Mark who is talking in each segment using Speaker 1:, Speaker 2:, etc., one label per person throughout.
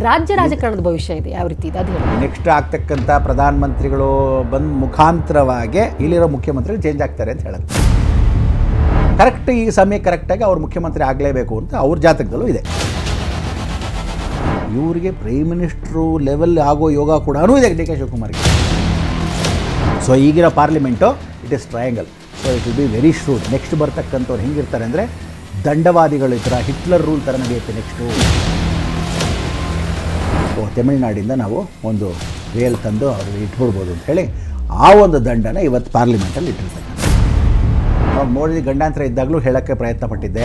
Speaker 1: ರಾಜ್ಯ ರಾಜಕಾರಣದ ಭವಿಷ್ಯ ಇದೆ ಯಾವ ರೀತಿ ಇದೆ ಅದು ಹೇಳಿ.
Speaker 2: ನೆಕ್ಸ್ಟ್ ಆಗ್ತಕ್ಕಂಥ ಪ್ರಧಾನಮಂತ್ರಿಗಳು ಬಂದ ಮುಖಾಂತರವಾಗಿ ಇಲ್ಲಿರೋ ಮುಖ್ಯಮಂತ್ರಿಗಳು ಚೇಂಜ್ ಆಗ್ತಾರೆ ಅಂತ ಹೇಳೋದು ಕರೆಕ್ಟ್. ಈ ಸಮಯ ಕರೆಕ್ಟಾಗಿ ಅವ್ರು ಮುಖ್ಯಮಂತ್ರಿ ಆಗಲೇಬೇಕು ಅಂತ ಅವ್ರ ಜಾತಕದಲ್ಲೂ ಇದೆ. ಇವರಿಗೆ ಪ್ರೈಮ್ ಮಿನಿಸ್ಟ್ರು ಲೆವೆಲ್ ಆಗೋ ಯೋಗ ಕೂಡ ಇದೆ ಡಿ ಕೆ ಶಿವಕುಮಾರ್ಗೆ. ಸೊ ಈಗಿನ parliament it is triangle. So it will be very shrewd. Next ಬರ್ತಕ್ಕಂಥವ್ರು ಹೆಂಗಿರ್ತಾರೆ ಅಂದರೆ ದಂಡವಾದಿಗಳು ಈ ಥರ ಹಿಟ್ಲರ್ ರೂಲ್ ಥರ ನಡೆಯುತ್ತೆ ನೆಕ್ಸ್ಟು. ತಮಿಳ್ನಾಡಿಂದ ನಾವು ಒಂದು ವೇಲ್ ತಂದು ಅವ್ರಿಗೆ ಇಟ್ಬಿಡ್ಬೋದು ಅಂತ ಹೇಳಿ ಆ ಒಂದು ದಂಡನ ಇವತ್ತು ಪಾರ್ಲಿಮೆಂಟಲ್ಲಿ ಇಟ್ಟಿರ್ತಾರೆ. ನಾವು ನೋಡಿದ ಗಂಡಾಂತರ ಇದ್ದಾಗಲೂ ಹೇಳೋಕ್ಕೆ ಪ್ರಯತ್ನ ಪಟ್ಟಿದ್ದೆ.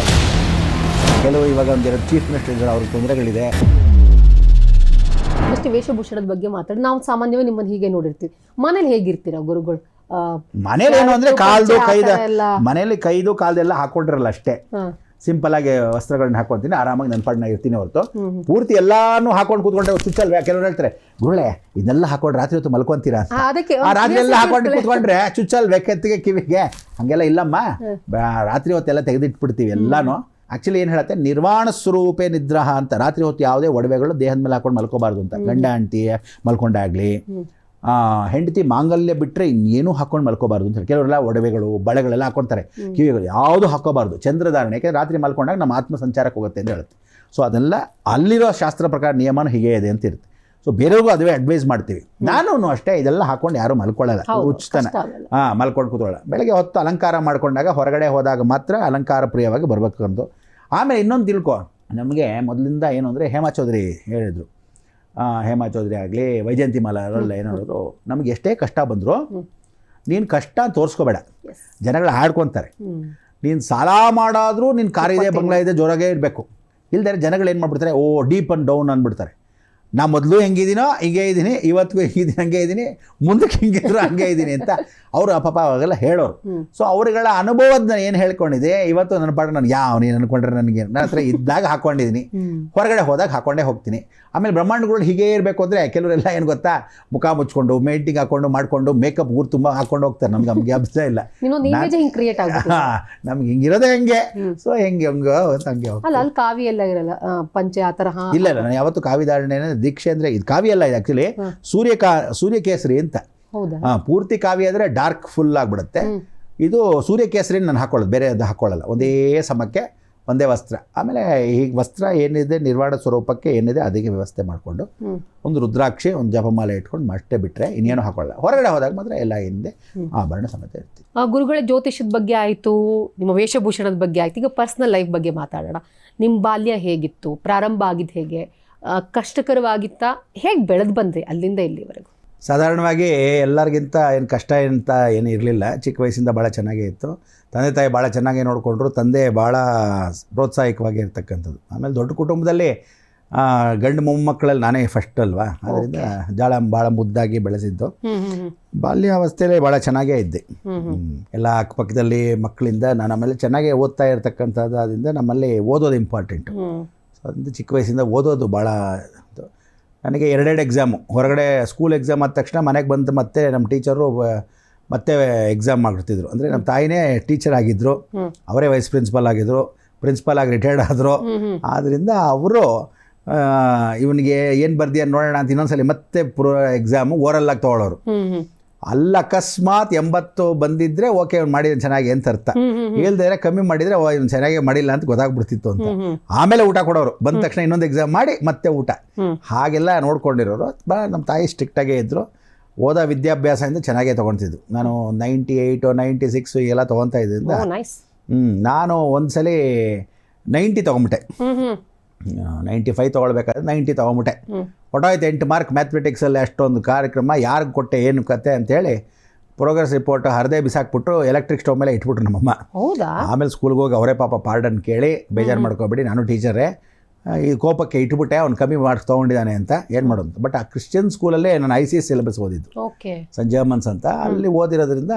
Speaker 2: ಕೆಲವು ಇವಾಗ ಒಂದೆರಡು ಚೀಫ್ ಮಿನಿಸ್ಟರ್ ಇದ್ದಾರೆ, ಅವ್ರಿಗೆ ತೊಂದರೆಗಳಿದೆ.
Speaker 1: ಅಷ್ಟೇ ವೇಷಭೂಷಣದ ಬಗ್ಗೆ ಮಾತಾಡಿ ನಾವು ಸಾಮಾನ್ಯವಾಗಿ ನಿಮ್ಮನ್ನು ಹೀಗೆ ನೋಡಿರ್ತೀವಿ. ಮನೇಲಿ ಹೇಗಿರ್ತೀರ ಗುರುಗಳು?
Speaker 2: ಮನೇಲಿ ಏನು ಅಂದರೆ ಮನೇಲಿ ಕೈದು ಕಾಲ್ದೆಲ್ಲ ಹಾಕೊಂಡಿರಲ್ಲ ಅಷ್ಟೇ. ಸಿಂಪಲ್ ಆಗಿ ವಸ್ತ್ರಗಳನ್ನ ಹಾಕೊಳ್ತೀನಿ, ಆರಾಮಾಗಿ ನನ್ನ ಪಾಡ್ನ ಇರ್ತೀನಿ ಹೊರತು ಪೂರ್ತಿ ಎಲ್ಲಾನು ಹಾಕೊಂಡು ಕೂತ್ಕೊಂಡ್ರೆ ಚುಚ್ಚಲ್ವೇ? ಕೆಲವರು ಹೇಳ್ತಾರೆ ಗುರುಳೆ ಇದನ್ನೆಲ್ಲ ಹಾಕೊಂಡು ರಾತ್ರಿ ಹೊತ್ತು ಮಲ್ಕೊಂತೀರಾ ಅಂತ. ಆ ರಾತ್ರಿ ಎಲ್ಲ ಹಾಕೊಂಡು ಕೂತ್ಕೊಂಡ್ರೆ ಚುಚ್ಚಲ್ವೇ ಕೆತ್ತಿಗೆ ಕಿವಿಗೆ? ಹಂಗೆಲ್ಲ ಇಲ್ಲಮ್ಮ, ರಾತ್ರಿ ಹೊತ್ತೆಲ್ಲ ತೆಗೆದಿಟ್ಬಿಡ್ತೀವಿ ಎಲ್ಲಾನು. ಆ್ಯಕ್ಚುಲಿ ಏನು ಹೇಳುತ್ತೆ, ನಿರ್ವಾಣ ಸ್ವರೂಪೇ ನಿದ್ರಾಹ ಅಂತ. ರಾತ್ರಿ ಹೊತ್ತು ಯಾವುದೇ ಒಡವೆಗಳು ದೇಹದ ಮೇಲೆ ಹಾಕೊಂಡು ಮಲ್ಕೋಬಾರ್ದು ಅಂತ. ಗಂಡ ಹೆಂಡತಿ ಮಲ್ಕೊಂಡಾಗಲಿ, ಹೆಂಡತಿ ಮಾಂಗಲ್ಯ ಬಿಟ್ಟರೆ ಇನ್ನೇನು ಹಾಕೊಂಡು ಮಲ್ಕೋಬಾರ್ದು ಅಂತ ಹೇಳಿ. ಕೆಲವರೆಲ್ಲ ಒಡವೆಗಳು ಬಳೆಗಳೆಲ್ಲ ಹಾಕೊಳ್ತಾರೆ, ಕಿವಿಗಳು ಯಾವುದು ಹಾಕೋಬಾರ್ದು ಚಂದ್ರಧಾರಣೆ. ಯಾಕೆಂದರೆ ರಾತ್ರಿ ಮಲ್ಕೊಂಡಾಗ ನಮ್ಮ ಆತ್ಮ ಸಂಚಾರಕ್ಕೆ ಹೋಗುತ್ತೆ ಅಂತ ಹೇಳುತ್ತೆ. ಸೊ ಅದೆಲ್ಲ ಅಲ್ಲಿರೋ ಶಾಸ್ತ್ರ ಪ್ರಕಾರ ನಿಯಮನೂ ಹೀಗೆ ಇದೆ ಅಂತ ಇರುತ್ತೆ. ಸೊ ಬೇರೆಯವ್ರಿಗೂ ಅದುವೇ ಅಡ್ವೈಸ್ ಮಾಡ್ತೀವಿ. ನಾನು ಅಷ್ಟೇ ಇದೆಲ್ಲ ಹಾಕೊಂಡು ಯಾರೂ ಮಲ್ಕೊಳ್ಳಲ್ಲ, ಹುಚ್ಚತಾನೆ ಮಲ್ಕೊಂಡು ಕೂತ್ಕೊಳ್ಳಲ್ಲ. ಬೆಳಗ್ಗೆ ಹೊತ್ತು ಅಲಂಕಾರ ಮಾಡ್ಕೊಂಡಾಗ ಹೊರಗಡೆ ಹೋದಾಗ ಮಾತ್ರ ಅಲಂಕಾರ ಪ್ರಿಯವಾಗಿ ಬರಬೇಕು ಅಂತ. ಆಮೇಲೆ ಇನ್ನೊಂದು ತಿಳ್ಕೊ, ನಮಗೆ ಮೊದಲಿಂದ ಏನು ಅಂದರೆ ಹೇಮಾ ಚೌಧರಿ ಹೇಳಿದರು. ಹೇಮಾ ಚೌಧರಿ ಆಗಲಿ, ವೈಜಯಂತಿ ಮಾಲಾ ಅವರೆಲ್ಲ ಏನಾದ್ರು, ನಮ್ಗೆ ಎಷ್ಟೇ ಕಷ್ಟ ಬಂದರೂ ನೀನು ಕಷ್ಟ ತೋರಿಸ್ಕೋಬೇಡ, ಜನಗಳು ಹಾಡ್ಕೊತಾರೆ. ನೀನು ಸಾಲ ಮಾಡಾದರೂ ನಿನ್ನ ಕಾರಿದೆ, ಬಂಗ್ಲಾ ಇದೆ, ಜೋರಾಗೇ ಇರಬೇಕು. ಇಲ್ದೇ ಜನಗಳು ಏನು ಮಾಡ್ಬಿಡ್ತಾರೆ, ಓ ಡೀಪ್ ಆ್ಯಂಡ್ ಡೌನ್ ಅಂದ್ಬಿಡ್ತಾರೆ. ನಾ ಮೊದಲು ಹೆಂಗಿದ್ದೀನೋ ಹಿಂಗೆ ಇದ್ದೀನಿ, ಇವತ್ತಿಗೂ ಹಿಂಗಿದ್ದೀನಿ ಹಂಗೆ ಇದ್ದೀನಿ, ಮುಂದಕ್ಕೆ ಹಿಂಗಿದ್ರು ಹಂಗೆ ಇದ್ದೀನಿ ಅಂತ ಅವರು ಪಾಪ ಅವಾಗೆಲ್ಲ ಹೇಳೋರು. ಸೊ ಅವರುಗಳ ಅನುಭವದ ಏನು ಹೇಳ್ಕೊಂಡಿದೆ, ಇವತ್ತು ನನ್ನ ಪಾಠ ನಾನು ನೀನು ಅಂದ್ಕೊಂಡ್ರೆ ನನಗೆ ನನ್ನ ಹತ್ರ ಇದ್ದಾಗ ಹಾಕ್ಕೊಂಡಿದ್ದೀನಿ, ಹೊರಗಡೆ ಹೋದಾಗ ಹಾಕ್ಕೊಂಡೇ ಹೋಗ್ತೀನಿ. ಆಮೇಲೆ ಬ್ರಹ್ಮಾಂಡಗಳು ಹೀಗೆ ಇರಬೇಕು ಅಂದರೆ ಕೆಲವರೆಲ್ಲ ಏನು ಗೊತ್ತಾ, ಮುಖ ಮುಚ್ಕೊಂಡು ಮೇಂಟಿಂಗ್ ಹಾಕ್ಕೊಂಡು ಮಾಡಿಕೊಂಡು ಮೇಕಪ್ ಊರು ತುಂಬ ಹಾಕ್ಕೊಂಡು ಹೋಗ್ತಾರೆ. ನಮ್ಗೆ ಅಭ್ಯಾಸ ಇಲ್ಲ, ನಮ್ಗೆ ಹಿಂಗಿರೋದೇ ಹಂಗೆ. ಸೊ ಹಂಗೆ
Speaker 1: ಕಾವಿ ಎಲ್ಲ ಇರಲ್ಲ, ಪಂಚೆ ಆ ಥರ
Speaker 2: ಇಲ್ಲ. ನಾನು ಯಾವತ್ತು ಕಾವಿಧಾರಣೆ ದೀಕ್ಷೆ ಅಂದರೆ ಇದು ಕಾವಿ ಅಲ್ಲ, ಇದು ಆ್ಯಕ್ಚುಲಿ ಸೂರ್ಯಕೇಸರಿ ಅಂತ. ಪೂರ್ತಿ ಕಾವಿ ಆದರೆ ಡಾರ್ಕ್ ಫುಲ್ ಆಗಿಬಿಡುತ್ತೆ. ಇದು ಸೂರ್ಯಕೇಸರಿ ನಾನು ಹಾಕೊಳ್ಳೋದು, ಬೇರೆ ಅದು ಹಾಕೊಳ್ಳಲ್ಲ. ಒಂದೇ ಸಮಕ್ಕೆ ಒಂದೇ ವಸ್ತ್ರ. ಆಮೇಲೆ ಈ ವಸ್ತ್ರ ಏನಿದೆ ನಿರ್ವಾಣ ಸ್ವರೂಪಕ್ಕೆ ಏನಿದೆ ಅದಕ್ಕೆ ವ್ಯವಸ್ಥೆ ಮಾಡಿಕೊಂಡು ಒಂದು ರುದ್ರಾಕ್ಷಿ, ಒಂದು ಜಪಮಾಲೆ ಇಟ್ಕೊಂಡು ಅಷ್ಟೇ ಬಿಟ್ಟರೆ ಇನ್ನೇನು ಹಾಕೊಳ್ಳಲ್ಲ. ಹೊರಗಡೆ ಹೋದಾಗ ಮಾತ್ರ ಎಲ್ಲ ಹಿಂದೆ ಆಭರಣ ಸಮೇತ ಇರ್ತೀವಿ.
Speaker 1: ಗುರುಗಳ ಜ್ಯೋತಿಷದ ಬಗ್ಗೆ ಆಯಿತು, ನಿಮ್ಮ ವೇಷಭೂಷಣದ ಬಗ್ಗೆ ಆಯಿತು. ಈಗ ಪರ್ಸ್ನಲ್ ಲೈಫ್ ಬಗ್ಗೆ ಮಾತಾಡೋಣ. ನಿಮ್ಮ ಬಾಲ್ಯ ಹೇಗಿತ್ತು? ಪ್ರಾರಂಭ ಆಗಿದ್ದು ಹೇಗೆ? ಕಷ್ಟಕರವಾಗಿತ್ತಾ? ಹೇಗೆ ಬೆಳೆದು ಬಂದ್ರಿ ಅಲ್ಲಿಂದ ಇಲ್ಲಿವರೆಗೂ?
Speaker 2: ಸಾಧಾರಣವಾಗಿ ಎಲ್ಲರಿಗಿಂತ ಏನು ಕಷ್ಟ ಅಂತ ಏನು ಇರಲಿಲ್ಲ. ಚಿಕ್ಕ ವಯಸ್ಸಿಂದ ಭಾಳ ಚೆನ್ನಾಗೇ ಇತ್ತು. ತಂದೆ ತಾಯಿ ಭಾಳ ಚೆನ್ನಾಗೇ ನೋಡಿಕೊಂಡ್ರು. ತಂದೆ ಭಾಳ ಪ್ರೋತ್ಸಾಹಕವಾಗಿ ಇರ್ತಕ್ಕಂಥದ್ದು. ಆಮೇಲೆ ದೊಡ್ಡ ಕುಟುಂಬದಲ್ಲಿ ಗಂಡು ಮೊಮ್ಮಕ್ಕಳಲ್ಲಿ ನಾನೇ ಫಸ್ಟ್ ಅಲ್ವಾ, ಅದರಿಂದ ಭಾಳ ಮುದ್ದಾಗಿ ಬೆಳೆಸಿದ್ದು. ಬಾಲ್ಯಾವಸ್ಥೆಯಲ್ಲಿ ಭಾಳ ಚೆನ್ನಾಗೇ ಇದ್ದೆ. ಎಲ್ಲ ಅಕ್ಕಪಕ್ಕದಲ್ಲಿ ಮಕ್ಕಳಿಂದ ನಾನು ಆಮೇಲೆ ಚೆನ್ನಾಗೇ ಓದ್ತಾ ಇರ್ತಕ್ಕಂಥದ್ದು. ಅದರಿಂದ ನಮ್ಮಲ್ಲಿ ಓದೋದು ಇಂಪಾರ್ಟೆಂಟು. ಸೊ ಅದರಿಂದ ಚಿಕ್ಕ ವಯಸ್ಸಿಂದ ಓದೋದು ಭಾಳ. ನನಗೆ 2 ಎಕ್ಸಾಮು, ಹೊರಗಡೆ ಸ್ಕೂಲ್ ಎಕ್ಸಾಮ್ ಆದ ತಕ್ಷಣ ಮನೆಗೆ ಬಂದು ಮತ್ತೆ ನಮ್ಮ ಟೀಚರು ಮತ್ತೆ ಎಕ್ಸಾಮ್ ಮಾಡ್ತಿದ್ರು. ಅಂದರೆ ನಮ್ಮ ತಾಯಿನೇ ಟೀಚರ್ ಆಗಿದ್ದರು, ಅವರೇ ವೈಸ್ ಪ್ರಿನ್ಸಿಪಲ್ ಆಗಿದ್ದರು, ಪ್ರಿನ್ಸಿಪಲ್ ಆಗಿ ರಿಟೈರ್ಡ್ ಆದರು. ಆದ್ದರಿಂದ ಅವರು ಇವನಿಗೆ ಏನು ಬರ್ದಿಯ ನೋಡೋಣ ಅಂತ ಇನ್ನೊಂದ್ಸಲಿ ಮತ್ತೆ ಎಕ್ಸಾಮು ಓರಲ್ಲಾಗಿ ತೊಗೊಳ್ಳೋರು. ಅಲ್ಲಿ ಅಕಸ್ಮಾತ್ 80 ಬಂದಿದ್ದರೆ ಓಕೆ ಅವ್ನು ಮಾಡಿದ ಚೆನ್ನಾಗಿ ಅಂತ ಅರ್ಥ. ಹೇಳ್ದಿದ್ರೆ ಕಮ್ಮಿ ಮಾಡಿದರೆ ಇವ್ನು ಚೆನ್ನಾಗಿ ಮಾಡಿಲ್ಲ ಅಂತ ಗೊತ್ತಾಗ್ಬಿಡ್ತಿತ್ತು ಅಂತ. ಆಮೇಲೆ ಊಟ ಕೊಡೋರು, ಬಂದ ತಕ್ಷಣ ಇನ್ನೊಂದು ಎಕ್ಸಾಮ್ ಮಾಡಿ ಮತ್ತೆ ಊಟ. ಹಾಗೆಲ್ಲ ನೋಡ್ಕೊಂಡಿರೋರು. ನಮ್ಮ ತಾಯಿ ಸ್ಟ್ರಿಕ್ಟಾಗೇ ಇದ್ದರು. ಓದೋ ವಿದ್ಯಾಭ್ಯಾಸದಿಂದ ಚೆನ್ನಾಗೇ ತೊಗೊಳ್ತಿದ್ದು. ನಾನು 98 96 ಎಲ್ಲ ತೊಗೊತಾ ಇದ್ದರಿಂದ ನಾನು ಒಂದ್ಸಲಿ 90 ತೊಗೊಂಬಿಟ್ಟೆ. 95 ತೊಗೊಳ್ಬೇಕಾದ್ರೆ 90 ತೊಗೊಂಬಿಟ್ಟೆ. ಹೊಟ್ಟೋಯ್ತು 8 ಮಾರ್ಕ್ ಮ್ಯಾಥಮೆಟಿಕ್ಸಲ್ಲಿ. ಅಷ್ಟೊಂದು ಕಾರ್ಯಕ್ರಮ ಯಾರಿಗೆ ಕೊಟ್ಟೆ ಏನು ಕತೆ ಅಂತೇಳಿ ಪ್ರೋಗ್ರೆಸ್ ರಿಪೋರ್ಟ್ ಹರಿದೇ ಬಿಸಾಕ್ಬಿಟ್ಟು ಎಲೆಕ್ಟ್ರಿಕ್ ಸ್ಟವ್ ಮೇಲೆ ಇಟ್ಬಿಟ್ರು ನಮ್ಮಮ್ಮ. ಆಮೇಲೆ ಸ್ಕೂಲ್ಗೆ ಹೋಗಿ ಅವರೇ ಪಾಪ ಪಾರ್ಡನ್ ಕೇಳಿ ಬೇಜಾರು ಮಾಡ್ಕೊಬೇಡಿ, ನಾನು ಟೀಚರೇ, ಈ ಕೋಪಕ್ಕೆ ಇಟ್ಬಿಟ್ಟೆ, ಅವ್ನು ಕಮ್ಮಿ ಮಾರ್ಕ್ಸ್ ತೊಗೊಂಡಿದ್ದಾನೆ ಅಂತ ಏನು ಮಾಡೋದು. ಬಟ್ ಆ ಕ್ರಿಶ್ಚಿಯನ್ ಸ್ಕೂಲಲ್ಲೇ ನಾನು ICS ಸಿಲೆಬಸ್ ಓದಿದ್ದು, ಸೆಂಟ್ ಜರ್ಮನ್ಸ್ ಅಂತ. ಅಲ್ಲಿ ಓದಿರೋದ್ರಿಂದ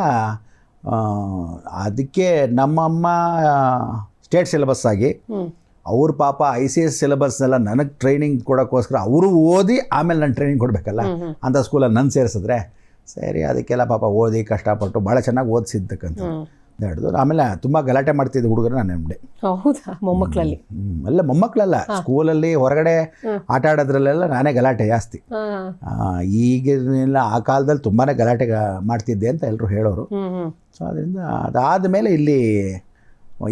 Speaker 2: ಅದಕ್ಕೆ ನಮ್ಮಮ್ಮ ಸ್ಟೇಟ್ ಸಿಲೆಬಸ್ ಆಗಿ ಅವ್ರ ಪಾಪ ICS ಸಿಲೆಬಸ್ನೆಲ್ಲ ನನಗೆ ಟ್ರೈನಿಂಗ್ ಕೊಡೋಕ್ಕೋಸ್ಕರ ಅವರು ಓದಿ ಆಮೇಲೆ ನಾನು ಟ್ರೈನಿಂಗ್ ಕೊಡಬೇಕಲ್ಲ ಅಂತ ಸ್ಕೂಲಲ್ಲಿ ನನ್ನ ಸೇರಿಸಿದ್ರೆ ಸರಿ. ಅದಕ್ಕೆಲ್ಲ ಪಾಪ ಓದಿ ಕಷ್ಟಪಟ್ಟು ಭಾಳ ಚೆನ್ನಾಗಿ ಓದಿಸಿದ್ದಕ್ಕಂಥ. ಹಿಡಿದು ಆಮೇಲೆ ತುಂಬ ಗಲಾಟೆ ಮಾಡ್ತಿದ್ದೆ ಹುಡುಗರು ನಾನು ನೆಮ್ಮಡಿ.
Speaker 1: ಹೌದಾ? ಮೊಮ್ಮಕ್ಕಳಲ್ಲಿ?
Speaker 2: ಅಲ್ಲ ಮೊಮ್ಮಕ್ಕಳಲ್ಲ, ಸ್ಕೂಲಲ್ಲಿ ಹೊರಗಡೆ ಆಟ ಆಡೋದ್ರಲ್ಲೆಲ್ಲ ನಾನೇ ಗಲಾಟೆ ಜಾಸ್ತಿ. ಈಗಿನ ಆ ಕಾಲದಲ್ಲಿ ತುಂಬಾ ಗಲಾಟೆ ಮಾಡ್ತಿದ್ದೆ ಅಂತ ಎಲ್ಲರೂ ಹೇಳೋರು. ಸೊ ಅದರಿಂದ ಅದಾದಮೇಲೆ ಇಲ್ಲಿ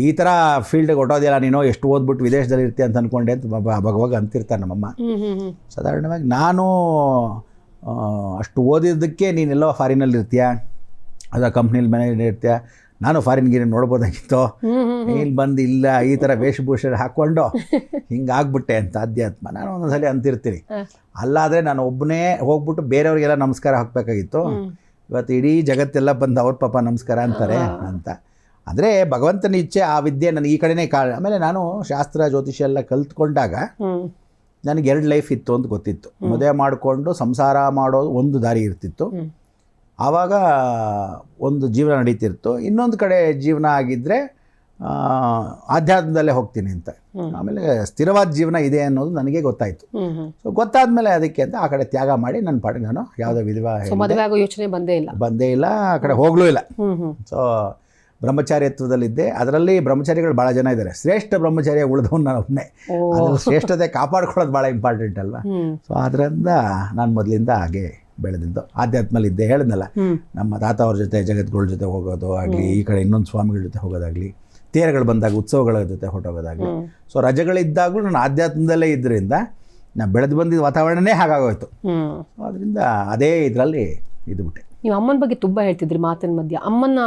Speaker 2: ಈ ಥರ ಫೀಲ್ಡ್ಗೆ ಹೊಟ್ಟೋದಿಲ್ಲ ನೀನು, ಎಷ್ಟು ಓದ್ಬಿಟ್ಟು ವಿದೇಶದಲ್ಲಿ ಇರ್ತೀಯ ಅಂತ ಅಂದ್ಕೊಂಡೆ ಅಂತ ಭಗವಾಗ ಅಂತಿರ್ತಾರೆ ನಮ್ಮಮ್ಮ. ಸಾಧಾರಣವಾಗಿ ನಾನು ಅಷ್ಟು ಓದಿದ್ದಕ್ಕೆ ನೀನೆಲ್ಲೋ ಫಾರಿನಲ್ಲಿ ಇರ್ತೀಯ, ಅದ ಕಂಪ್ನಿಲಿ ಮ್ಯಾನೇಜರ್ ಇರ್ತೀಯ, ನಾನು ಫಾರಿನ್ಗೆ ನೋಡ್ಬೋದಾಗಿತ್ತು, ಇಲ್ಲಿ ಬಂದು ಇಲ್ಲ ಈ ಥರ ವೇಷಭೂಷಣ ಹಾಕ್ಕೊಂಡು ಹಿಂಗಾಗ್ಬಿಟ್ಟೆ ಅಂತ ಅಧ್ಯಾತ್ಮ ನಾನು ಒಂದೊಂದ್ಸಲಿ ಅಂತಿರ್ತೀನಿ. ಅಲ್ಲಾದರೆ ನಾನು ಒಬ್ಬನೇ ಹೋಗ್ಬಿಟ್ಟು ಬೇರೆಯವ್ರಿಗೆಲ್ಲ ನಮಸ್ಕಾರ ಹಾಕಬೇಕಾಗಿತ್ತು. ಇವತ್ತು ಇಡೀ ಜಗತ್ತೆಲ್ಲ ಬಂದು ಅವ್ರ ಪಾಪ ನಮಸ್ಕಾರ ಅಂತಾರೆ ಅಂತ. ಅಂದರೆ ಭಗವಂತನ ಇಚ್ಛೆ, ಆ ವಿದ್ಯೆ ನನಗೆ ಈ ಕಡೆನೇ ಆಮೇಲೆ ನಾನು ಶಾಸ್ತ್ರ ಜ್ಯೋತಿಷ್ಯ ಎಲ್ಲ ಕಲ್ತ್ಕೊಂಡಾಗ ನನಗೆ 2 ಲೈಫ್ ಇತ್ತು ಅಂತ ಗೊತ್ತಿತ್ತು. ಮದುವೆ ಮಾಡಿಕೊಂಡು ಸಂಸಾರ ಮಾಡೋದು ಒಂದು ದಾರಿ ಇರ್ತಿತ್ತು, ಆವಾಗ ಒಂದು ಜೀವನ ನಡೀತಿತ್ತು. ಇನ್ನೊಂದು ಕಡೆ ಜೀವನ ಆಗಿದ್ದರೆ ಆಧ್ಯಾತ್ಮದಲ್ಲೇ ಹೋಗ್ತೀನಿ ಅಂತ. ಆಮೇಲೆ ಸ್ಥಿರವಾದ ಜೀವನ ಇದೆ ಅನ್ನೋದು ನನಗೆ ಗೊತ್ತಾಯಿತು. ಸೊ ಗೊತ್ತಾದ್ಮೇಲೆ ಅದಕ್ಕೆ ಅಂತ ಆ ಕಡೆ ತ್ಯಾಗ ಮಾಡಿ ನನ್ನ ಪಾಡಿಗೆ ನಾನು ಯಾವುದೋ
Speaker 1: ಮದುವೆ ಆಗೋ ಯೋಚನೆ ಬಂದೇ ಇಲ್ಲ, ಆ ಕಡೆ ಹೋಗ್ಲೂ ಇಲ್ಲ. ಸೊ ಬ್ರಹ್ಮಚಾರ್ಯತ್ವದಲ್ಲಿದ್ದೆ. ಅದರಲ್ಲಿ ಬ್ರಹ್ಮಚಾರಿಗಳು ಭಾಳ ಜನ ಇದ್ದಾರೆ, ಶ್ರೇಷ್ಠ ಬ್ರಹ್ಮಚಾರಿಯ ಉಳಿದವನು ನಾನು ಒಬ್ಬನೇ. ಅದ್ರ ಶ್ರೇಷ್ಠತೆ ಕಾಪಾಡ್ಕೊಳ್ಳೋದು ಭಾಳ ಇಂಪಾರ್ಟೆಂಟ್ ಅಲ್ವಾ. ಸೊ ಅದರಿಂದ ನಾನು ಮೊದಲಿಂದ ಹಾಗೆ ಬೆಳೆದಿದ್ದು. ಆಧ್ಯಾತ್ಮಲ್ಲಿದ್ದೆ, ಹೇಳಿದ್ನಲ್ಲ, ನಮ್ಮ ತಾತ ಅವ್ರ ಜೊತೆ ಜಗದ್ಗಳ ಜೊತೆ ಹೋಗೋದು ಆಗಲಿ, ಈ ಕಡೆ ಇನ್ನೊಂದು ಸ್ವಾಮಿಗಳ ಜೊತೆ ಹೋಗೋದಾಗಲಿ, ತೇರುಗಳು ಬಂದಾಗ ಉತ್ಸವಗಳ ಜೊತೆ ಹೊರಟೋಗೋದಾಗಲಿ. ಸೊ ರಜೆಗಳಿದ್ದಾಗಲೂ ನಾನು ಆಧ್ಯಾತ್ಮದಲ್ಲೇ ಇದ್ದರಿಂದ ನಾನು ಬೆಳೆದು ಬಂದಿದ್ದ ವಾತಾವರಣನೇ ಹಾಗಾಗೋಯ್ತು. ಅದರಿಂದ ಅದೇ ಇದರಲ್ಲಿ ಇದ್ಬಿಟ್ಟೆ. ನೀವು ಅಮ್ಮನ ಬಗ್ಗೆ ತುಂಬ ಹೇಳ್ತಿದ್ರಿ ಮಾತಿನ ಮಧ್ಯೆ. ಅಮ್ಮನ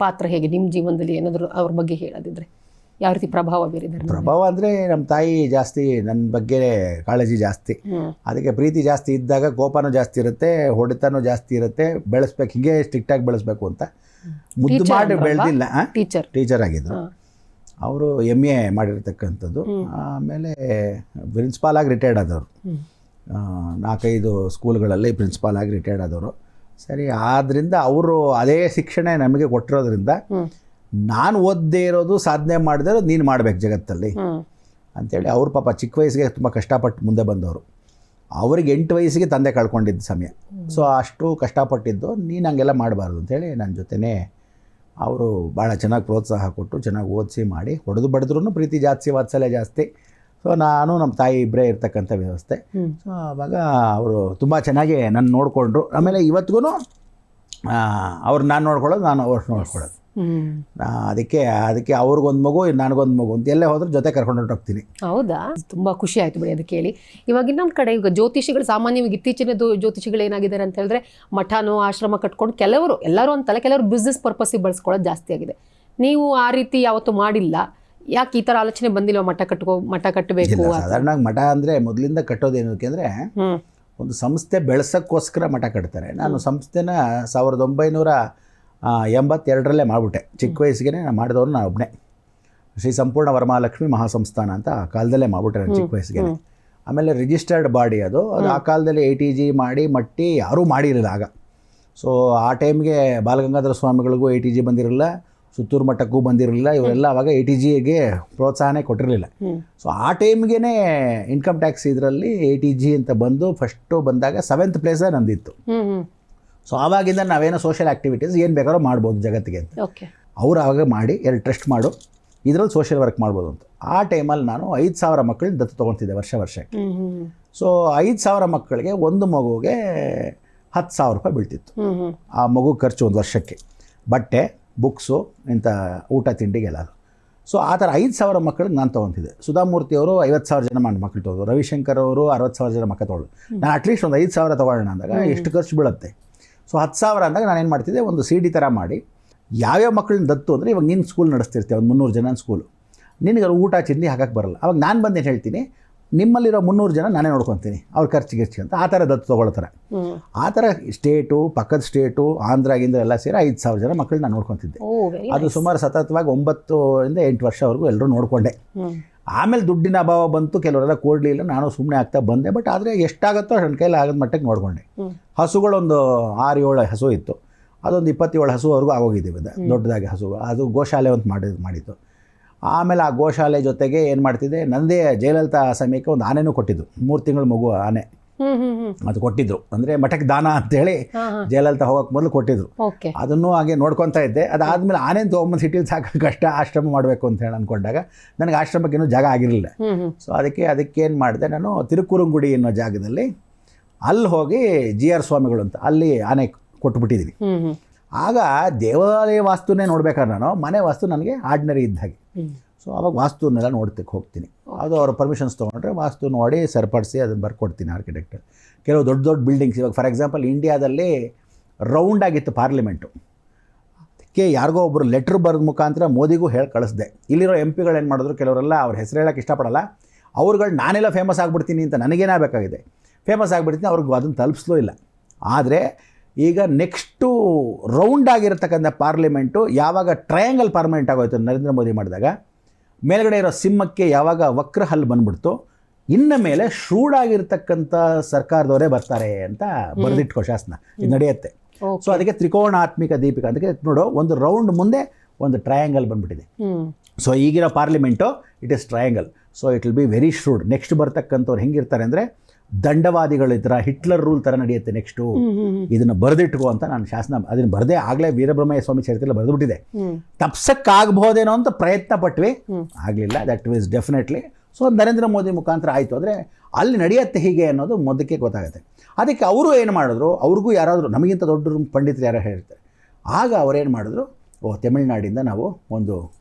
Speaker 1: ಪಾತ್ರ ಹೇಗೆ ನಿಮ್ಮ ಜೀವನದಲ್ಲಿ? ಏನಾದರೂ ಅವ್ರ ಬಗ್ಗೆ ಹೇಳೋದಿದ್ರೆ ಯಾವ ರೀತಿ ಪ್ರಭಾವ ಬೀರಿದ್ದಾರೆ?
Speaker 2: ಪ್ರಭಾವ ಅಂದರೆ ನಮ್ಮ ತಾಯಿ ಜಾಸ್ತಿ ನನ್ನ ಬಗ್ಗೆ ಕಾಳಜಿ ಜಾಸ್ತಿ, ಅದಕ್ಕೆ ಪ್ರೀತಿ ಜಾಸ್ತಿ ಇದ್ದಾಗ ಕೋಪನೂ ಜಾಸ್ತಿ ಇರುತ್ತೆ, ಹೊಡೆತನೂ ಜಾಸ್ತಿ ಇರುತ್ತೆ. ಬೆಳೆಸ್ಬೇಕು, ಹೀಗೆ ಸ್ಟ್ರಿಕ್ಟಾಗಿ ಬೆಳೆಸ್ಬೇಕು ಅಂತ ಮುದ್ದು ಮಾಡಿ ಬೆಳೆದಿಲ್ಲ. ಟೀಚರ್ ಆಗಿದ್ರು ಅವರು, MA ಮಾಡಿರ್ತಕ್ಕಂಥದ್ದು. ಆಮೇಲೆ ಪ್ರಿನ್ಸಿಪಾಲ್ ಆಗಿ ರಿಟೈರ್ಡ್ ಆದವರು, 4-5 ಸ್ಕೂಲ್ಗಳಲ್ಲಿ ಪ್ರಿನ್ಸಿಪಾಲ್ ಆಗಿ ರಿಟೈರ್ಡ್ ಆದವರು. ಸರಿ, ಆದ್ದರಿಂದ ಅವರು ಅದೇ ಶಿಕ್ಷಣ ನಮಗೆ ಕೊಟ್ಟಿರೋದ್ರಿಂದ ನಾನು ಓದದೇ ಇರೋದು, ಸಾಧನೆ ಮಾಡದೇ ಇರೋದು ನೀನು ಮಾಡಬೇಕು ಜಗತ್ತಲ್ಲಿ ಅಂಥೇಳಿ ಅವ್ರ ಪಾಪ ಚಿಕ್ಕ ವಯಸ್ಸಿಗೆ ತುಂಬ ಕಷ್ಟಪಟ್ಟು ಮುಂದೆ ಬಂದವರು. ಅವ್ರಿಗೆ 8 ವಯಸ್ಸಿಗೆ ತಂದೆ ಕಳ್ಕೊಂಡಿದ್ದ ಸಮಯ. ಸೊ ಅಷ್ಟು ಕಷ್ಟಪಟ್ಟಿದ್ದು, ನೀನು ಹಂಗೆಲ್ಲ ಮಾಡಬಾರ್ದು ಅಂಥೇಳಿ ನನ್ನ ಜೊತೆನೇ ಅವರು ಭಾಳ ಚೆನ್ನಾಗಿ ಪ್ರೋತ್ಸಾಹ ಕೊಟ್ಟು ಚೆನ್ನಾಗಿ ಓದಿಸಿ ಮಾಡಿ, ಹೊಡೆದು ಬಡಿದ್ರೂ ಪ್ರೀತಿ ಜಾಸ್ತಿ, ವಾತ್ಸಲ್ಯ ಜಾಸ್ತಿ. ಸೊ ನಾನು ನಮ್ಮ ತಾಯಿ ಇಬ್ಬರೇ ಇರ್ತಕ್ಕಂಥ ವ್ಯವಸ್ಥೆ. ಸೊ ಆವಾಗ ಅವರು ತುಂಬ ಚೆನ್ನಾಗಿ ನನ್ನ ನೋಡಿಕೊಂಡ್ರು. ಆಮೇಲೆ ಇವತ್ತಿಗೂ ಅವ್ರು ನಾನು ನೋಡ್ಕೊಳ್ಳೋದು, ನಾನು ಅವ್ರು ನೋಡ್ಕೊಳ್ಳೋದು. ಅದಕ್ಕೆ ಅವ್ರಿಗೊಂದು ಮಗು, ನನಗೊಂದು ಮಗು ಅಂತ ಎಲ್ಲೇ ಹೋದ್ರೂ ಜೊತೆ ಕರ್ಕೊಂಡು ಹೊರಟೋಗ್ತೀನಿ.
Speaker 1: ಹೌದಾ? ತುಂಬ ಖುಷಿ ಆಯಿತು ಬಿಡಿ ಅದು ಕೇಳಿ. ಇವಾಗ ಇನ್ನೊಂದು ಕಡೆ ಈಗ ಜ್ಯೋತಿಷಿಗಳು ಸಾಮಾನ್ಯವಾಗಿ ಇತ್ತೀಚಿನ ಜ್ಯೋತಿಷಿಗಳು ಏನಾಗಿದ್ದಾರೆ ಅಂತ ಹೇಳಿದ್ರೆ, ಮಠನೋ ಆಶ್ರಮ ಕಟ್ಕೊಂಡು ಕೆಲವರು, ಎಲ್ಲರೂ ಅಂತಲ್ಲ, ಕೆಲವರು ಬಿಸ್ನೆಸ್ ಪರ್ಪಸ್ಸಿಗೆ ಬಳಸ್ಕೊಳ್ಳೋದು ಜಾಸ್ತಿ ಆಗಿದೆ. ನೀವು ಆ ರೀತಿ ಯಾವತ್ತೂ ಮಾಡಿಲ್ಲ, ಯಾಕೆ ಈ ಥರ ಆಲೋಚನೆ ಬಂದಿಲ್ಲ? ಮಠ ಕಟ್ಟಬೇಕು?
Speaker 2: ಸಾಧಾರಣವಾಗಿ ಮಠ ಅಂದರೆ ಮೊದಲಿಂದ ಕಟ್ಟೋದೇನಕ್ಕೆ ಅಂದರೆ ಒಂದು ಸಂಸ್ಥೆ ಬೆಳೆಸೋಕ್ಕೋಸ್ಕರ ಮಠ ಕಟ್ತಾರೆ. ನಾನು ಸಂಸ್ಥೆನ 1982 ಮಾಡಿಬಿಟ್ಟೆ. ಚಿಕ್ಕ ವಯಸ್ಸಿಗೆ ನಾನು ಮಾಡಿದವರು ನಾನು ಒಬ್ಬನೇ. ಶ್ರೀ ಸಂಪೂರ್ಣ ವರಮಹಾಲಕ್ಷ್ಮಿ ಮಹಾಸಂಸ್ಥಾನ ಅಂತ ಆ ಕಾಲದಲ್ಲೇ ಮಾಡಿಬಿಟ್ರೆ ನಾನು ಚಿಕ್ಕ ವಯಸ್ಸಿಗೆ. ಆಮೇಲೆ ರಿಜಿಸ್ಟರ್ಡ್ ಬಾಡಿ ಅದು ಆ ಕಾಲದಲ್ಲಿ ATG ಮಾಡಿ ಮಟ್ಟಿ ಯಾರೂ ಮಾಡಿರಲಿಲ್ಲ ಆಗ. ಸೊ ಆ ಟೈಮ್ಗೆ ಬಾಲಗಂಗಾಧರ ಸ್ವಾಮಿಗಳಿಗೂ ATG ಬಂದಿರಲಿಲ್ಲ, ಸುತ್ತೂರು ಮಠಕ್ಕೂ ಬಂದಿರಲಿಲ್ಲ. ಇವರೆಲ್ಲ ಆವಾಗ ATGಗೆ ಪ್ರೋತ್ಸಾಹನೇ ಕೊಟ್ಟಿರಲಿಲ್ಲ. ಸೊ ಆ ಟೈಮ್ಗೆ ಇನ್ಕಮ್ ಟ್ಯಾಕ್ಸ್ ಇದರಲ್ಲಿ ATG ಅಂತ ಬಂದು ಫಸ್ಟು ಬಂದಾಗ 7th ಪ್ಲೇಸೇ ನಂದಿತ್ತು. ಸೊ ಆವಾಗಿಂದ ನಾವೇನೋ ಸೋಷಿಯಲ್ ಆ್ಯಕ್ಟಿವಿಟೀಸ್ ಏನು ಬೇಕಾದ್ರೂ ಮಾಡ್ಬೋದು ಜಗತ್ತಿಗೆ ಅಂತ. ಅವ್ರು ಆವಾಗ ಮಾಡಿ 2 ಟ್ರಸ್ಟ್ ಮಾಡು, ಇದರಲ್ಲಿ ಸೋಷಿಯಲ್ ವರ್ಕ್ ಮಾಡ್ಬೋದು ಅಂತ. ಆ ಟೈಮಲ್ಲಿ ನಾನು 5,000 ಮಕ್ಕಳನ್ನ ದತ್ತು ತೊಗೊಳ್ತಿದ್ದೆ ವರ್ಷಕ್ಕೆ. ಸೊ 5,000 ಮಕ್ಕಳಿಗೆ ಒಂದು ಮಗುಗೆ 10,000 ರೂಪಾಯಿ ಬೀಳ್ತಿತ್ತು. ಆ ಮಗು ಖರ್ಚು ಒಂದು ವರ್ಷಕ್ಕೆ, ಬಟ್ಟೆ, ಬುಕ್ಸು, ಇಂಥ ಊಟ ತಿಂಡಿಗೆಲ್ಲ. ಸೊ ಆ ಥರ 5,000 ಮಕ್ಕಳಿಗೆ ನಾನು ತೊಗೊತಿದ್ದೆ. ಸುಧಾಮೂರ್ತಿಯವರು 50,000 ಜನ ಮಕ್ಕಳು ತೊಗೊಳ್ಳು, ರವಿಶಂಕರ್ ಅವರು 60,000 ಜನ ಮಕ್ಕಳು ತೊಗೊಳ್ಳು. ನಾನು ಅಟ್ಲೀಸ್ಟ್ ಒಂದು 5,000 ತೊಗೊಳ್ಳೋಣ ಅಂದಾಗ ಎಷ್ಟು ಖರ್ಚು ಬೀಳುತ್ತೆ. ಸೊ 10,000 ಅಂದಾಗ ನಾನು ಏನು ಮಾಡ್ತಿದ್ದೆ, ಒಂದು CD ಥರ ಮಾಡಿ ಯಾವ್ಯಾವ ಮಕ್ಕಳನ್ನ ದತ್ತು ಅಂದರೆ, ಇವಾಗ ನೀನು ಸ್ಕೂಲ್ ನಡೆಸ್ತಿರ್ತೀವಿ, ಒಂದು 300 ಜನ ಸ್ಕೂಲು, ನಿನಗೆ ಊಟ ತಿಂಡಿ ಹಾಕಕ್ಕೆ ಬರಲ್ಲ. ಅವಾಗ ನಾನು ಬಂದೇನು ಹೇಳ್ತೀನಿ, ನಿಮ್ಮಲ್ಲಿರೋ 300 ಜನ ನಾನೇ ನೋಡ್ಕೊತೀನಿ, ಅವ್ರ ಖರ್ಚಿಗೆ ಅಂತ ಆ ಥರ ದತ್ತು ತೊಗೊಳ್ತಾರೆ. ಆ ಥರ ಸ್ಟೇಟು, ಪಕ್ಕದ ಸ್ಟೇಟು, ಆಂಧ್ರಾಗಿಂದ ಎಲ್ಲ ಸೇರಿ 5,000 ಜನ ಮಕ್ಕಳನ್ನ ನಾನು ನೋಡ್ಕೊತಿದ್ದೆ. ಅದು ಸುಮಾರು ಸತತವಾಗಿ 9 ಇಂದ 8 ವರ್ಷವರೆಗೂ ಎಲ್ಲರೂ ನೋಡಿಕೊಂಡೆ. ಆಮೇಲೆ ದುಡ್ಡಿನ ಅಭಾವ ಬಂತು, ಕೆಲವರೆಲ್ಲ ಕೊಡಲಿಲ್ಲ, ನಾನು ಸುಮ್ಮನೆ ಆಗ್ತಾ ಬಂದೆ. ಬಟ್ ಆದರೆ ಎಷ್ಟಾಗುತ್ತೋ ನನ್ನ ಕೈಲಿ ಆಗದ ಮಟ್ಟಕ್ಕೆ ನೋಡಿಕೊಂಡೆ. ಹಸುಗಳೊಂದು 6-7 ಹಸು ಇತ್ತು, ಅದೊಂದು 27 ಹಸುವರೆಗೂ ಆಗೋಗಿದ್ದೀವಿ. ದೊಡ್ಡದಾಗಿ ಹಸು, ಅದು ಗೋಶಾಲೆ ಅಂತ ಮಾಡಿತ್ತು. ಆಮೇಲೆ ಆ ಗೋಶಾಲೆ ಜೊತೆಗೆ ಏನು ಮಾಡ್ತಿದ್ದೆ, ನನ್ನದೇ ಜಯಲಲಿತಾ ಸಮಯಕ್ಕೆ ಒಂದು ಆನೆನೂ ಕೊಟ್ಟಿದ್ದು, 3 ತಿಂಗಳ ಮಗು ಆನೆ. ಅದು ಕೊಟ್ಟಿದ್ರು, ಅಂದರೆ ಮಠಕ್ಕೆ ದಾನ ಅಂತೇಳಿ ಜಯಲಲಿತಾ ಹೋಗೋಕ್ಕೆ ಮೊದಲು ಕೊಟ್ಟಿದ್ರು.
Speaker 1: ಓಕೆ.
Speaker 2: ಅದನ್ನು ಹಾಗೆ ನೋಡ್ಕೊತಾ ಇದ್ದೆ. ಅದಾದಮೇಲೆ ಆನೇನು ತೊಗೊಂಬಂದು ಸಿಟಿಲಿ ಸಾಕು ಕಷ್ಟ, ಆಶ್ರಮ ಮಾಡಬೇಕು ಅಂತ ಹೇಳಿ ಅಂದ್ಕೊಂಡಾಗ ನನಗೆ ಆಶ್ರಮಕ್ಕೆ ಇನ್ನೂ ಜಾಗ ಆಗಿರಲಿಲ್ಲ. ಸೊ ಅದಕ್ಕೇನು ಮಾಡಿದೆ, ನಾನು ತಿರುಕುರುಂಗುಡಿ ಅನ್ನೋ ಜಾಗದಲ್ಲಿ ಅಲ್ಲಿ ಹೋಗಿ GR ಸ್ವಾಮಿಗಳು ಅಂತ ಅಲ್ಲಿ ಆನೆ ಕೊಟ್ಬಿಟ್ಟಿದ್ದೀನಿ. ಆಗ ದೇವಾಲಯ ವಾಸ್ತುನೇ ನೋಡ್ಬೇಕಾದ್ರೆ ನಾನು ಮನೆ ವಾಸ್ತು ನನಗೆ ಆರ್ಡಿನರಿ ಇದ್ದ ಹಾಗೆ. ಸೊ ಅವಾಗ ವಾಸ್ತುನೆಲ್ಲ ನೋಡ್ತಕ್ಕೆ ಹೋಗ್ತೀನಿ. ಅದು ಅವರ ಪರ್ಮಿಷನ್ಸ್ ತೊಗೊಂಡ್ರೆ ವಾಸ್ತು ನೋಡಿ ಸರಿಪಡಿಸಿ ಅದನ್ನು ಬರ್ಕೊಡ್ತೀನಿ ಆರ್ಕಿಟೆಕ್ಟ್. ಕೆಲವು ದೊಡ್ಡ ದೊಡ್ಡ ಬಿಲ್ಡಿಂಗ್ಸ್, ಇವಾಗ ಫಾರ್ ಎಕ್ಸಾಂಪಲ್ ಇಂಡಿಯಾದಲ್ಲಿ ರೌಂಡ್ ಆಗಿತ್ತು ಪಾರ್ಲಿಮೆಂಟು, ಅದಕ್ಕೆ ಯಾರಿಗೋ ಒಬ್ಬರು ಲೆಟ್ರ್ ಬರೆದ ಮುಖಾಂತರ ಮೋದಿಗೂ ಹೇಳಿ ಕಳಿಸ್ದೆ. ಇಲ್ಲಿರೋ MP ಏನು ಮಾಡಿದ್ರು, ಕೆಲವರೆಲ್ಲ ಅವ್ರ ಹೆಸರು ಹೇಳೋಕ್ಕೆ ಇಷ್ಟಪಡಲ್ಲ, ಅವ್ರುಗಳು ನಾನೆಲ್ಲ ಫೇಮಸ್ ಆಗಿಬಿಡ್ತೀನಿ ಅಂತ ನನಗೇನಾಗಬೇಕಾಗಿದೆ, ಫೇಮಸ್ ಆಗಿಬಿಡ್ತೀನಿ, ಅವ್ರಿಗೆ ಅದನ್ನು ತಲುಪಿಸ್ಲೂ ಇಲ್ಲ. ಆದರೆ ಈಗ ನೆಕ್ಸ್ಟು ರೌಂಡ್ ಆಗಿರತಕ್ಕಂಥ ಪಾರ್ಲಿಮೆಂಟು ಯಾವಾಗ ಟ್ರಯಾಂಗಲ್ ಪಾರ್ಲಿಮೆಂಟ್ ಆಗೋಯ್ತು ನರೇಂದ್ರ ಮೋದಿ ಮಾಡಿದಾಗ, ಮೇಲ್ಗಡೆ ಇರೋ ಸಿಂಹಕ್ಕೆ ಯಾವಾಗ ವಕ್ರ ಹಲ್ಲು ಬಂದ್ಬಿಡ್ತು, ಇನ್ನು ಮೇಲೆ ಶೂಡಾಗಿರ್ತಕ್ಕಂಥ ಸರ್ಕಾರದವರೇ ಬರ್ತಾರೆ ಅಂತ ಬರೆದಿಟ್ಕೋ ಶಾಸನ, ಇದು ನಡೆಯುತ್ತೆ. ಸೊ ಅದಕ್ಕೆ ತ್ರಿಕೋಣಾತ್ಮಿಕ ದೀಪಿಕ, ಅದಕ್ಕೆ ನೋಡು ಒಂದು ರೌಂಡ್ ಮುಂದೆ ಒಂದು ಟ್ರಯಾಂಗಲ್ ಬಂದ್ಬಿಟ್ಟಿದೆ. ಸೊ ಈಗಿರೋ parliament it is triangle. So it will be very shrewd. Next ಬರ್ತಕ್ಕಂಥವ್ರು ಹೆಂಗಿರ್ತಾರೆ ಅಂದರೆ ದಂಡವಾದಿಗಳು, ಈ ಥರ ಹಿಟ್ಲರ್ ರೂಲ್ ಥರ ನಡೆಯುತ್ತೆ ನೆಕ್ಸ್ಟು. ಇದನ್ನು ಬರೆದಿಟ್ಕೋ ಅಂತ ನಾನು ಶಾಸನ ಅದನ್ನು ಬರದೇ ಆಗಲೇ ವೀರಬ್ರಹ್ಮಯ್ಯ ಸ್ವಾಮಿ ಚರಿತ್ರೆಲ್ಲ ಬರೆದುಬಿಟ್ಟಿದೆ. ತಪ್ಸಕ್ಕಾಗ್ಬೋದೇನೋ ಅಂತ ಪ್ರಯತ್ನ ಪಟ್ವಿ, ಆಗಲಿಲ್ಲ. That is definitely. So Narendra Modi ಮುಖಾಂತರ ಆಯಿತು ಅಂದರೆ ಅಲ್ಲಿ ನಡೆಯುತ್ತೆ ಹೀಗೆ ಅನ್ನೋದು ಮೊದಲಕ್ಕೆ ಗೊತ್ತಾಗುತ್ತೆ. ಅದಕ್ಕೆ ಅವರು ಏನು ಮಾಡಿದ್ರು, ಅವ್ರಿಗೂ ಯಾರಾದರೂ ನಮಗಿಂತ ದೊಡ್ಡ ಪಂಡಿತರು ಯಾರೋ ಹೇಳ್ತಾರೆ. ಆಗ ಅವರೇನು ಮಾಡಿದ್ರು, ತಮಿಳ್ನಾಡಿಂದ ನಾವು ಒಂದು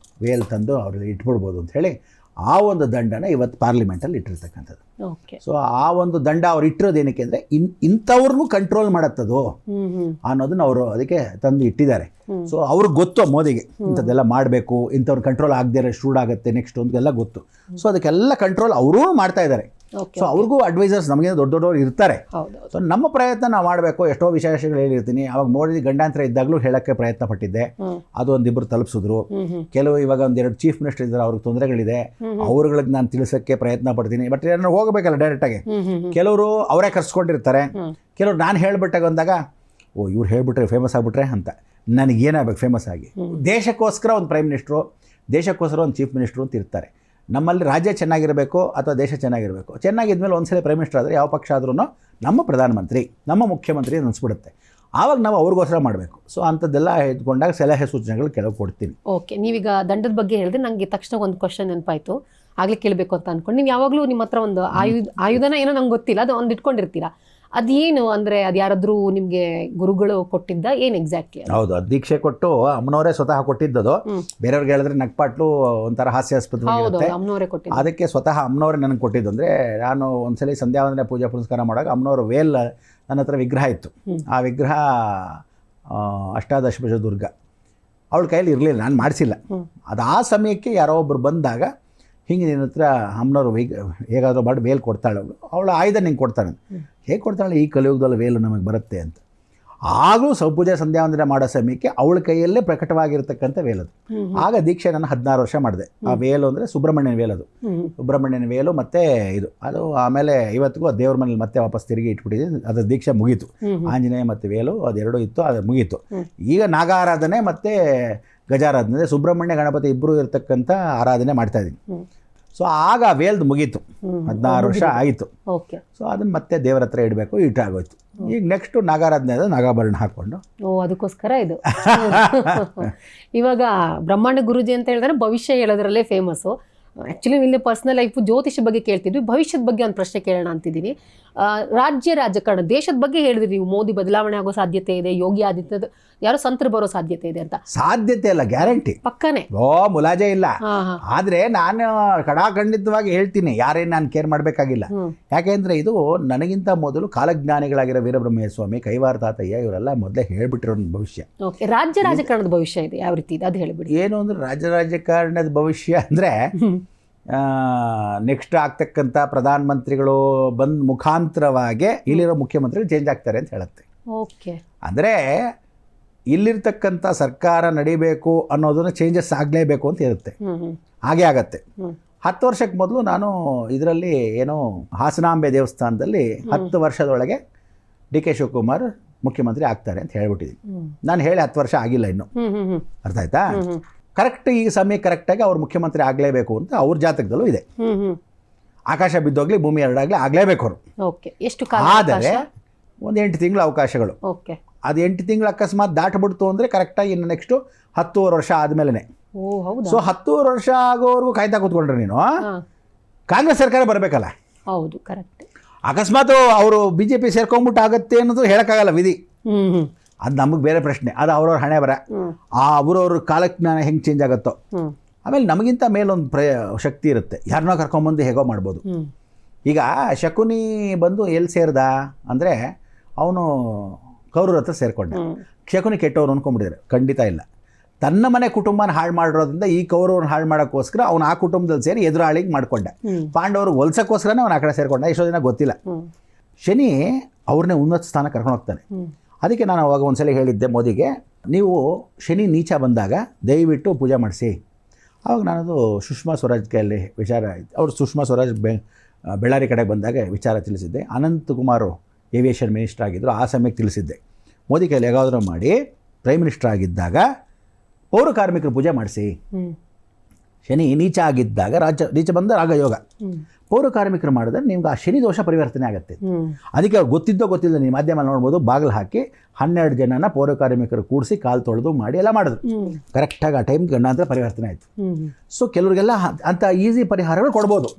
Speaker 2: ವೇಲ್ ತಂದು ಅವ್ರಿಗೆ ಇಟ್ಬಿಡ್ಬೋದು ಅಂತ ಹೇಳಿ ಆ ಒಂದು ದಂಡನ ಇವತ್ತು ಪಾರ್ಲಿಮೆಂಟಲ್ಲಿ ಇಟ್ಟಿರ್ತಕ್ಕಂಥದ್ದು. ಸೊ ಆ ಒಂದು ದಂಡ ಅವ್ರು ಇಟ್ಟಿರೋದು ಏನಕ್ಕೆ ಅಂದರೆ ಇಂಥವ್ರನ್ನೂ ಕಂಟ್ರೋಲ್ ಮಾಡತ್ತದು ಅನ್ನೋದನ್ನ ಅವರು ಅದಕ್ಕೆ ತಂದು ಇಟ್ಟಿದ್ದಾರೆ. ಸೊ ಅವ್ರಿಗೆ ಗೊತ್ತು ಮೋದಿಗೆ ಇಂಥದ್ದೆಲ್ಲ ಮಾಡಬೇಕು, ಇಂಥವ್ರು ಕಂಟ್ರೋಲ್ ಆಗದೇ ಶೂಡ್ ಆಗುತ್ತೆ ನೆಕ್ಸ್ಟ್ ಅಂತೆಲ್ಲ ಗೊತ್ತು. ಸೊ ಅದಕ್ಕೆಲ್ಲ ಕಂಟ್ರೋಲ್ ಅವರೂ ಮಾಡ್ತಾ ಇದ್ದಾರೆ. ಸೊ ಅವ್ರಿಗೂ ಅಡ್ವೈಸರ್ಸ್ ನಮಗೇನು ದೊಡ್ಡವರು ಇರ್ತಾರೆ. ಸೊ ನಮ್ಮ ಪ್ರಯತ್ನ ನಾವು ಮಾಡಬೇಕು. ಎಷ್ಟೋ ವಿಶೇಷಗಳು ಹೇಳಿರ್ತೀನಿ. ಅವಾಗ ಮೋದಿ ಗಂಡಾಂತರ ಇದ್ದಾಗಲೂ ಹೇಳೋಕ್ಕೆ ಪ್ರಯತ್ನ ಪಟ್ಟಿದ್ದೆ, ಅದು ಒಂದಿಬ್ಬರು ತಲುಪಿಸಿದ್ರು. ಕೆಲವು ಇವಾಗ ಒಂದೆರಡು ಚೀಫ್ ಮಿನಿಸ್ಟರ್ ಇದ್ದಾರೆ, ಅವ್ರಿಗೆ ತೊಂದರೆಗಳಿದೆ, ಅವ್ರುಗಳಿಗೆ ನಾನು ತಿಳಿಸೋಕ್ಕೆ ಪ್ರಯತ್ನ ಪಡ್ತೀನಿ. ಬಟ್ ಏನಾದ್ರು ಹೋಗಬೇಕಲ್ಲ ಡೈರೆಕ್ಟಾಗಿ. ಕೆಲವರು ಅವರೇ ಕರ್ಸ್ಕೊಂಡಿರ್ತಾರೆ, ಕೆಲವರು ನಾನು ಹೇಳ್ಬಿಟ್ಟಾಗ ಅಂದಾಗ ಇವ್ರು ಹೇಳ್ಬಿಟ್ರೆ ಫೇಮಸ್ ಆಗಿಬಿಟ್ರೆ ಅಂತ. ನನಗೇನಾಗಬೇಕು ಫೇಮಸ್ ಆಗಿ? ದೇಶಕ್ಕೋಸ್ಕರ ಒಂದು ಪ್ರೈಮ್ ಮಿನಿಸ್ಟ್ರು, ದೇಶಕ್ಕೋಸ್ಕರ ಒಂದು ಚೀಫ್ ಮಿನಿಸ್ಟ್ರು ಅಂತ ಇರ್ತಾರೆ. ನಮ್ಮಲ್ಲಿ ರಾಜ್ಯ ಚೆನ್ನಾಗಿರಬೇಕು ಅಥವಾ ದೇಶ ಚೆನ್ನಾಗಿರಬೇಕು. ಚೆನ್ನಾಗಿದ್ಮೇಲೆ ಒಂದ್ಸಲ ಪ್ರೈಮ್ ಮಿನಿಸ್ಟರ್ ಆದರೆ ಯಾವ ಪಕ್ಷ ಆದ್ರೂ ನಮ್ಮ ಪ್ರಧಾನಮಂತ್ರಿ, ನಮ್ಮ ಮುಖ್ಯಮಂತ್ರಿ ಅನಿಸ್ಬಿಡುತ್ತೆ. ಆವಾಗ ನಾವು ಅವ್ರಿಗೋಸ್ಕರ ಮಾಡಬೇಕು. ಸೊ ಅಂಥದ್ದೆಲ್ಲ ಇದ್ಕೊಂಡಾಗ ಸಲಹೆ ಸೂಚನೆಗಳು ಕೆಲವು ಕೊಡ್ತೀನಿ.
Speaker 1: ಓಕೆ. ನೀವೀಗ ದಂಡದ ಬಗ್ಗೆ ಹೇಳಿದ್ರೆ ನನಗೆ ತಕ್ಷಣ ಒಂದು ಕ್ವಶನ್ ನೆನಪಾಯಿತು, ಆಗಲೇ ಕೇಳಬೇಕು ಅಂತ ಅಂದ್ಕೊಂಡು. ನೀವು ಯಾವಾಗಲೂ ನಿಮ್ಮ ಹತ್ರ ಒಂದು ಆಯುಧನ ಏನೋ ನಂಗೆ ಗೊತ್ತಿಲ್ಲ, ಅದು ಒಂದು ಇಟ್ಕೊಂಡಿರ್ತೀರಾ. ಅದೇನು ಅಂದರೆ ಅದು ಯಾರಾದರೂ ನಿಮಗೆ ಗುರುಗಳು ಕೊಟ್ಟಿದ್ದ ಏನು ಎಕ್ಸಾಕ್ಟ್ಲಿ?
Speaker 2: ಹೌದು, ಅದು ದೀಕ್ಷೆ ಕೊಟ್ಟು ಅಮ್ಮನವರೇ ಸ್ವತಃ ಕೊಟ್ಟಿದ್ದದು. ಬೇರೆಯವ್ರಿಗೆ ಹೇಳಿದ್ರೆ ನಗ್ಪಾಟ್ಲು ಒಂಥರ ಹಾಸ್ಯಾಸ್ಪದವಾಗಿರುತ್ತೆ. ಅದಕ್ಕೆ ಸ್ವತಃ ಅಮ್ಮನವರೇ ನನಗೆ ಕೊಟ್ಟಿದ್ದು. ಅಂದರೆ ನಾನು ಒಂದ್ಸಲಿ ಸಂಧ್ಯಾ ವಂದನೆ ಪೂಜಾ ಪುನಸ್ಕಾರ ಮಾಡುವಾಗ ಅಮ್ಮನವ್ರ ವೇಲ್ ನನ್ನ ಹತ್ರ ವಿಗ್ರಹ ಇತ್ತು. ಆ ವಿಗ್ರಹ ಅಷ್ಟಾದಶಭುಜ ದುರ್ಗ ಅವಳ ಕೈಯಲ್ಲಿ ಇರಲಿಲ್ಲ, ನಾನು ಮಾಡಿಸಿಲ್ಲ. ಅದು ಆ ಸಮಯಕ್ಕೆ ಯಾರೋ ಒಬ್ಬರು ಬಂದಾಗ ಹಿಂಗೆ ನಿನ್ನ ಹತ್ರ ಅಮ್ಮನವ್ರು ಹೇಗಾದರೂ ಮಾಡಿ ವೇಲ್ ಕೊಡ್ತಾಳೆ, ಅವಳು ಆಯುಧ ನಿಂಗೆ ಕೊಡ್ತಾಳೆ. ಹೇಗೆ ಕೊಡ್ತಾಳೆ? ಈ ಕಲಿಯುಗದಲ್ಲಿ ವೇಲು ನಮಗೆ ಬರುತ್ತೆ ಅಂತ. ಆಗಲೂ ಪೂಜೆ ಸಂಧ್ಯಾ ವಂದನೆ ಮಾಡೋ ಸಮಯಕ್ಕೆ ಅವಳ ಕೈಯಲ್ಲೇ ಪ್ರಕಟವಾಗಿರ್ತಕ್ಕಂಥ ವೇಲದು. ಆಗ ದೀಕ್ಷೆ ನಾನು 16 ವರ್ಷ ಮಾಡಿದೆ. ಆ ವೇಲು ಅಂದರೆ ಸುಬ್ರಹ್ಮಣ್ಯನ ವೇಲದು, ಸುಬ್ರಹ್ಮಣ್ಯನ ವೇಲು ಮತ್ತು ಇದು ಅದು. ಆಮೇಲೆ ಇವತ್ತಿಗೂ ಆ ದೇವ್ರ ಮನೇಲಿ ಮತ್ತೆ ವಾಪಸ್ ತಿರುಗಿ ಇಟ್ಬಿಟ್ಟಿದ್ದೀನಿ. ಅದರ ದೀಕ್ಷೆ ಮುಗೀತು. ಆಂಜನೇಯ ಮತ್ತು ವೇಲು ಅದೆರಡೂ ಇತ್ತು, ಅದು ಮುಗೀತು. ಈಗ ನಾಗಾರಾಧನೆ ಮತ್ತು ಗಜಾರಾಧನೆ, ಸುಬ್ರಹ್ಮಣ್ಯ ಗಣಪತಿ ಇಬ್ಬರು ಇರತಕ್ಕಂಥ ಆರಾಧನೆ ಮಾಡ್ತಾಯಿದ್ದೀನಿ. ಸೊ ಆಗ ವೇಲ್ದು ಮುಗೀತು, 16 ವರ್ಷ ಆಯಿತು. ಸೊ ಅದನ್ನು ಮತ್ತೆ ದೇವರ ಹತ್ರ ಇಡಬೇಕು, ಇಟ್ಟಾಗೋಯ್ತು. ಈಗ ನೆಕ್ಸ್ಟು ನಾಗಾರಾಧನೆ ಅದು ನಾಗಾಭರಣ ಹಾಕ್ಕೊಂಡು.
Speaker 1: ಅದಕ್ಕೋಸ್ಕರ ಇದು. ಇವಾಗ ಬ್ರಹ್ಮಾಂಡ ಗುರೂಜಿ ಅಂತ ಹೇಳಿದ್ರೆ ಭವಿಷ್ಯ ಹೇಳೋದ್ರಲ್ಲೇ ಫೇಮಸ್ಸು. ಆ್ಯಕ್ಚುಲಿ ಇಲ್ಲಿ ಪರ್ಸನಲ್ ಲೈಫು ಜ್ಯೋತಿಷ ಬಗ್ಗೆ ಕೇಳ್ತಿದ್ವಿ, ಭವಿಷ್ಯದ ಬಗ್ಗೆ ಒಂದು ಪ್ರಶ್ನೆ ಕೇಳೋಣ ಅಂತಿದ್ದೀನಿ. ರಾಜಕಾರಣ, ದೇಶದ ಬಗ್ಗೆ ಹೇಳಿದ್ರಿ ನೀವು. ಮೋದಿ ಬದಲಾವಣೆ ಆಗೋ ಸಾಧ್ಯತೆ ಇದೆ, ಯೋಗಿ ಆದಿತ್ಯನಾಥ್ ಯಾರೋ ಸಂತರು ಬರೋ ಸಾಧ್ಯತೆ ಇದೆ ಅಂತ.
Speaker 2: ಸಾಧ್ಯತೆ ಅಲ್ಲ, ಗ್ಯಾರಂಟಿ
Speaker 1: ಪಕ್ಕನೆ,
Speaker 2: ಮುಲಾಜೆ ಇಲ್ಲ. ಆದರೆ ನಾನು ಖಡಾಖಂಡಿತವಾಗಿ ಹೇಳ್ತೀನಿ, ಯಾರೇನು ನಾನು ಕೇರ್ ಮಾಡಬೇಕಾಗಿಲ್ಲ. ಯಾಕೆಂದರೆ ಇದು ನನಗಿಂತ ಮೊದಲು ಕಾಲಜ್ಞಾನಿಗಳಾಗಿರೋ ವೀರಬ್ರಹ್ಮಯ್ಯ ಸ್ವಾಮಿ, ಕೈವಾರ ತಾತಯ್ಯ ಇವರೆಲ್ಲ ಮೊದಲೇ ಹೇಳ್ಬಿಟ್ಟಿರೋ ಭವಿಷ್ಯ.
Speaker 1: ರಾಜ್ಯ ರಾಜಕಾರಣದ ಭವಿಷ್ಯ ಇದೆ, ಯಾವ ರೀತಿ ಇದೆ ಅದು ಹೇಳಿಬಿಡಿ.
Speaker 2: ಏನು ಅಂದರೆ ರಾಜ್ಯ ರಾಜಕಾರಣದ ಭವಿಷ್ಯ ಅಂದರೆ ನೆಕ್ಸ್ಟ್ ಆಗ್ತಕ್ಕಂಥ ಪ್ರಧಾನಮಂತ್ರಿಗಳು ಬಂದ ಮುಖಾಂತರವಾಗಿ ಇಲ್ಲಿರೋ ಮುಖ್ಯಮಂತ್ರಿಗಳು ಚೇಂಜ್ ಆಗ್ತಾರೆ ಅಂತ ಹೇಳುತ್ತೆ.
Speaker 1: ಓಕೆ.
Speaker 2: ಅಂದರೆ ಇಲ್ಲಿರ್ತಕ್ಕಂಥ ಸರ್ಕಾರ ನಡಿಬೇಕು ಅನ್ನೋದನ್ನು ಚೇಂಜಸ್ ಆಗಲೇಬೇಕು ಅಂತ ಇರುತ್ತೆ. ಹಾಗೆ ಆಗತ್ತೆ. 10 ವರ್ಷಕ್ಕೆ ಮೊದಲು ನಾನು ಇದರಲ್ಲಿ ಏನೋ ಹಾಸನಾಂಬೆ ದೇವಸ್ಥಾನದಲ್ಲಿ 10 ವರ್ಷದೊಳಗೆ DK ಶಿವಕುಮಾರ್ ಮುಖ್ಯಮಂತ್ರಿ ಆಗ್ತಾರೆ ಅಂತ ಹೇಳ್ಬಿಟ್ಟಿದ್ದೀನಿ. ನಾನು ಹೇಳಿ 10 ವರ್ಷ ಆಗಿಲ್ಲ ಇನ್ನೂ. ಅರ್ಥ ಆಯ್ತಾ? ಕರೆಕ್ಟ್ ಈ ಸಮಯ ಕರೆಕ್ಟಾಗಿ ಅವ್ರು ಮುಖ್ಯಮಂತ್ರಿ ಆಗಲೇಬೇಕು ಅಂತ ಅವ್ರ ಜಾತಕದಲ್ಲೂ ಇದೆ. ಆಕಾಶ ಬಿದ್ದೋಗ್ಲಿ ಭೂಮಿ ಎರಡಾಗಲಿ ಆಗಲೇಬೇಕು ಅವರು.
Speaker 1: ಓಕೆ, ಎಷ್ಟು ಕಾಲ
Speaker 2: ಆದರೆ ಒಂದು 8 ತಿಂಗಳ ಅವಕಾಶಗಳು.
Speaker 1: ಓಕೆ,
Speaker 2: ಅದು 8 ತಿಂಗಳು ಅಕಸ್ಮಾತ್ ದಾಟ್ಬಿಡ್ತು ಅಂದರೆ ಕರೆಕ್ಟಾಗಿ ಇನ್ನು ನೆಕ್ಸ್ಟು 10 ವರ್ಷ ಆದಮೇಲೆ.
Speaker 1: ಓ ಹೌದಾ?
Speaker 2: ಸೊ 10 ವರ್ಷ ಆಗೋವರೆಗೂ ಕಾಯ್ತಾ ಕೂತ್ಕೊಂಡ್ರೆ ನೀನು ಕಾಂಗ್ರೆಸ್ ಸರ್ಕಾರ ಬರಬೇಕಲ್ಲ.
Speaker 1: ಹೌದು, ಕರೆಕ್ಟ್.
Speaker 2: ಅಕಸ್ಮಾತ್ ಅವರು BJP ಸೇರ್ಕೊಂಡ್ಬಿಟ್ಟು ಆಗುತ್ತೆ ಅನ್ನೋದು ಹೇಳೋಕ್ಕಾಗಲ್ಲ, ವಿಧಿ. ಅದು ನಮಗೆ ಬೇರೆ ಪ್ರಶ್ನೆ, ಅದು ಅವ್ರವ್ರ ಹಣೆ ಬರ. ಅವ್ರವ್ರ ಕಾಲಜ್ಞಾನ ಹೆಂಗೆ ಚೇಂಜ್ ಆಗುತ್ತೋ. ಆಮೇಲೆ ನಮಗಿಂತ ಮೇಲೊಂದು ಶಕ್ತಿ ಇರುತ್ತೆ, ಯಾರನ್ನೋ ಕರ್ಕೊಂಬಂದು ಹೇಗೋ ಮಾಡ್ಬೋದು. ಈಗ ಶಕುನಿ ಬಂದು ಎಲ್ಲಿ ಸೇರ್ದ ಅಂದರೆ ಅವನು ಕೌರವ್ರ ಹತ್ರ ಸೇರಿಕೊಂಡ. ಶಕುನಿ ಕೆಟ್ಟವ್ರು ಅಂದ್ಕೊಂಡ್ಬಿಟ್ಟಿದ್ದಾರೆ, ಖಂಡಿತ ಇಲ್ಲ. ತನ್ನ ಮನೆ ಕುಟುಂಬನ ಹಾಳು ಮಾಡಿರೋದ್ರಿಂದ ಈ ಕೌರವ್ರನ್ನ ಹಾಳು ಮಾಡೋಕ್ಕೋಸ್ಕರ ಅವನು ಆ ಕುಟುಂಬದಲ್ಲಿ ಸೇರಿ ಎದುರಾಳಿಗೆ ಮಾಡ್ಕೊಂಡ. ಪಾಂಡವರು ಹೊಲ್ಸೋಕ್ಕೋಸ್ಕರನೇ ಅವನು ಆ ಕಡೆ ಸೇರ್ಕೊಂಡ. ಎಷ್ಟೋ ದಿನ ಗೊತ್ತಿಲ್ಲ. ಶನಿ ಅವ್ರನ್ನೇ ಉನ್ನತ ಸ್ಥಾನ ಕರ್ಕೊಂಡು ಹೋಗ್ತಾನೆ. ಅದಕ್ಕೆ ನಾನು ಅವಾಗ ಒಂದ್ಸಲ ಹೇಳಿದ್ದೆ ಮೋದಿಗೆ, ನೀವು ಶನಿ ನೀಚ ಬಂದಾಗ ದಯವಿಟ್ಟು ಪೂಜೆ ಮಾಡಿಸಿ. ಆವಾಗ ನಾನದು ಸುಷ್ಮಾ ಸ್ವರಾಜ್ ಕೈಯಲ್ಲಿ ವಿಚಾರ ಆಯಿತು. ಅವರು ಸುಷ್ಮಾ ಸ್ವರಾಜ್ ಬೆಳ್ಳಾರಿ ಕಡೆಗೆ ಬಂದಾಗ ವಿಚಾರ ತಿಳಿಸಿದ್ದೆ. ಅನಂತಕುಮಾರ್ ಏವಿಯೇಷನ್ ಮಿನಿಸ್ಟರ್ ಆಗಿದ್ದರು, ಆ ಸಮಯಕ್ಕೆ ತಿಳಿಸಿದ್ದೆ. ಮೋದಿ ಕೈಯಲ್ಲಿ ಹೇಗಾದರೂ ಮಾಡಿ ಪ್ರೈಮ್ ಮಿನಿಸ್ಟರ್ ಆಗಿದ್ದಾಗ ಪೌರ ಕಾರ್ಮಿಕರು ಪೂಜೆ ಮಾಡಿಸಿ. ಶನಿ ನೀಚ ಆಗಿದ್ದಾಗ ನೀಚ ಬಂದ ರಾಗಯೋಗ, ಪೌರ ಕಾರ್ಮಿಕರು ಮಾಡಿದ್ರೆ ನಿಮ್ಗೆ ಆ ಶನಿ ದೋಷ ಪರಿವರ್ತನೆ ಆಗುತ್ತೆ. ಅದಕ್ಕೆ ಅವ್ರು ಗೊತ್ತಿಲ್ಲದೆ ನೀವು ಮಾಧ್ಯಮ ನೋಡ್ಬೋದು, ಬಾಗಿಲು ಹಾಕಿ 12 ಜನನ ಪೌರ ಕಾರ್ಮಿಕರು ಕೂಡಿಸಿ ಕಾಲು ತೊಳೆದು ಮಾಡಿ ಎಲ್ಲ ಮಾಡಿದ್ರು. ಕರೆಕ್ಟಾಗಿ ಆ ಟೈಮ್ ಗಂಡಾಂತರ ಪರಿವರ್ತನೆ ಆಯಿತು. ಸೊ ಕೆಲವ್ರಿಗೆಲ್ಲ ಅಂಥ ಈಸಿ ಪರಿಹಾರಗಳು ಕೊಡ್ಬೋದು.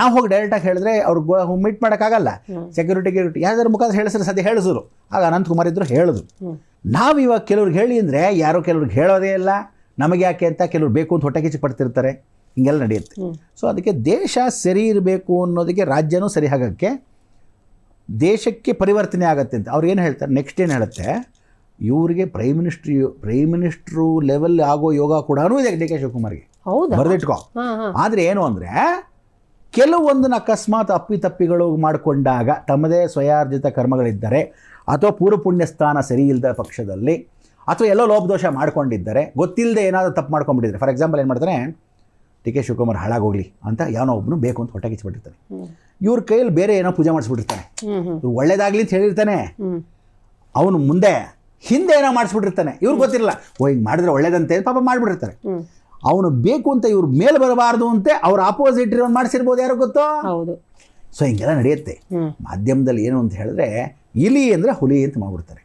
Speaker 2: ನಾವು ಹೋಗಿ ಡೈರೆಕ್ಟಾಗಿ ಹೇಳಿದ್ರೆ ಅವ್ರಿಗೆ ಮೀಟ್ ಮಾಡೋಕ್ಕಾಗಲ್ಲ. ಸೆಕ್ಯೂರಿಟಿ ಯಾವ್ದಾದ್ರು ಮುಖಾಂತರ ಹೇಳಿಸಿದ್ರೆ ಸದ್ಯ ಹೇಳಿಸಿದ್ರು. ಆಗ ಅನಂತಕುಮಾರ್ ಇದ್ದರು, ಹೇಳಿದ್ರು. ನಾವು ಇವಾಗ ಕೆಲವ್ರಿಗೆ ಹೇಳಿ ಅಂದರೆ ಯಾರೋ ಕೆಲವ್ರಿಗೆ ಹೇಳೋದೇ ಇಲ್ಲ, ನಮಗೆ ಯಾಕೆ ಅಂತ ಕೆಲವ್ರು ಬೇಕು ಅಂತ ಹೊಟ್ಟೆ ಕಿಚ್ಚು ಪಡ್ತಿರ್ತಾರೆ. ಹಿಂಗೆಲ್ಲ ನಡೆಯುತ್ತೆ. ಸೊ ಅದಕ್ಕೆ ದೇಶ ಸರಿ ಇರಬೇಕು ಅನ್ನೋದಕ್ಕೆ ರಾಜ್ಯನೂ ಸರಿ ಆಗೋಕ್ಕೆ ದೇಶಕ್ಕೆ ಪರಿವರ್ತನೆ ಆಗುತ್ತೆ ಅಂತ ಅವ್ರು ಏನು ಹೇಳ್ತಾರೆ. ನೆಕ್ಸ್ಟ್ ಏನು ಹೇಳುತ್ತೆ, ಇವರಿಗೆ ಪ್ರೈಮ್ ಮಿನಿಸ್ಟ್ರು ಲೆವೆಲ್ ಆಗೋ ಯೋಗ ಕೂಡ ಇದೆ DK ಶಿವಕುಮಾರ್ಗೆ, ಬರೆದಿಟ್ಕೋ. ಆದರೆ ಏನು ಅಂದರೆ ಕೆಲವೊಂದನ್ನು ಅಕಸ್ಮಾತ್ ಅಪ್ಪಿತಪ್ಪಿಗಳು ಮಾಡಿಕೊಂಡಾಗ ತಮ್ಮದೇ ಸ್ವಯಾರ್ಜಿತ ಕರ್ಮಗಳಿದ್ದರೆ ಅಥವಾ ಪೂರ್ವ ಪುಣ್ಯಸ್ಥಾನ ಸರಿ ಇಲ್ಲದ ಪಕ್ಷದಲ್ಲಿ ಅಥವಾ ಎಲ್ಲೋ ಲೋಪದೋಷ ಮಾಡ್ಕೊಂಡಿದ್ದಾರೆ, ಗೊತ್ತಿಲ್ಲದೆ ಏನಾದರೂ ತಪ್ಪು ಮಾಡ್ಕೊಂಡ್ಬಿಟ್ಟಿದ್ದಾರೆ. ಫಾರ್ ಎಕ್ಸಾಂಪಲ್ ಏನು ಮಾಡ್ತಾನೆ, DK ಶಿವಕುಮಾರ್ ಹಾಳಾಗೋಗ್ಲಿ ಅಂತ ಯಾವನೋ ಒಬ್ಬನು ಬೇಕು ಅಂತ ಹೊಟ್ಟೆ ಕಿಚ್ಚಿಬಿಟ್ಟಿರ್ತಾನೆ. ಇವ್ರ ಕೈಯಲ್ಲಿ ಬೇರೆ ಏನೋ ಪೂಜೆ ಮಾಡಿಸ್ಬಿಟ್ಟಿರ್ತಾನೆ. ಇವ್ರು ಒಳ್ಳೇದಾಗಲಿ ಅಂತ ಹೇಳಿರ್ತಾನೆ, ಅವನು ಹಿಂದೆ ಏನೋ ಮಾಡಿಸ್ಬಿಟ್ಟಿರ್ತಾನೆ. ಇವ್ರಿಗೆ ಗೊತ್ತಿರಲ್ಲ, ಹಿಂಗೆ ಮಾಡಿದ್ರೆ ಒಳ್ಳೇದಂತೆ ಪಾಪ ಮಾಡಿಬಿಟ್ಟಿರ್ತಾರೆ. ಅವನು ಬೇಕು ಅಂತ ಇವ್ರ ಮೇಲೆ ಬರಬಾರ್ದು ಅಂತೆ ಅವ್ರ ಆಪೋಸಿಟ್ ಇರೋನು ಮಾಡಿಸಿರ್ಬೋದು, ಯಾರೋ ಗೊತ್ತೋ. ಸೊ ಹಿಂಗೆಲ್ಲ ನಡೆಯುತ್ತೆ. ಮಾಧ್ಯಮದಲ್ಲಿ ಏನು ಅಂತ ಹೇಳಿದ್ರೆ ಇಲಿ ಅಂದರೆ ಹುಲಿ ಅಂತ ಮಾಡ್ಬಿಡ್ತಾರೆ.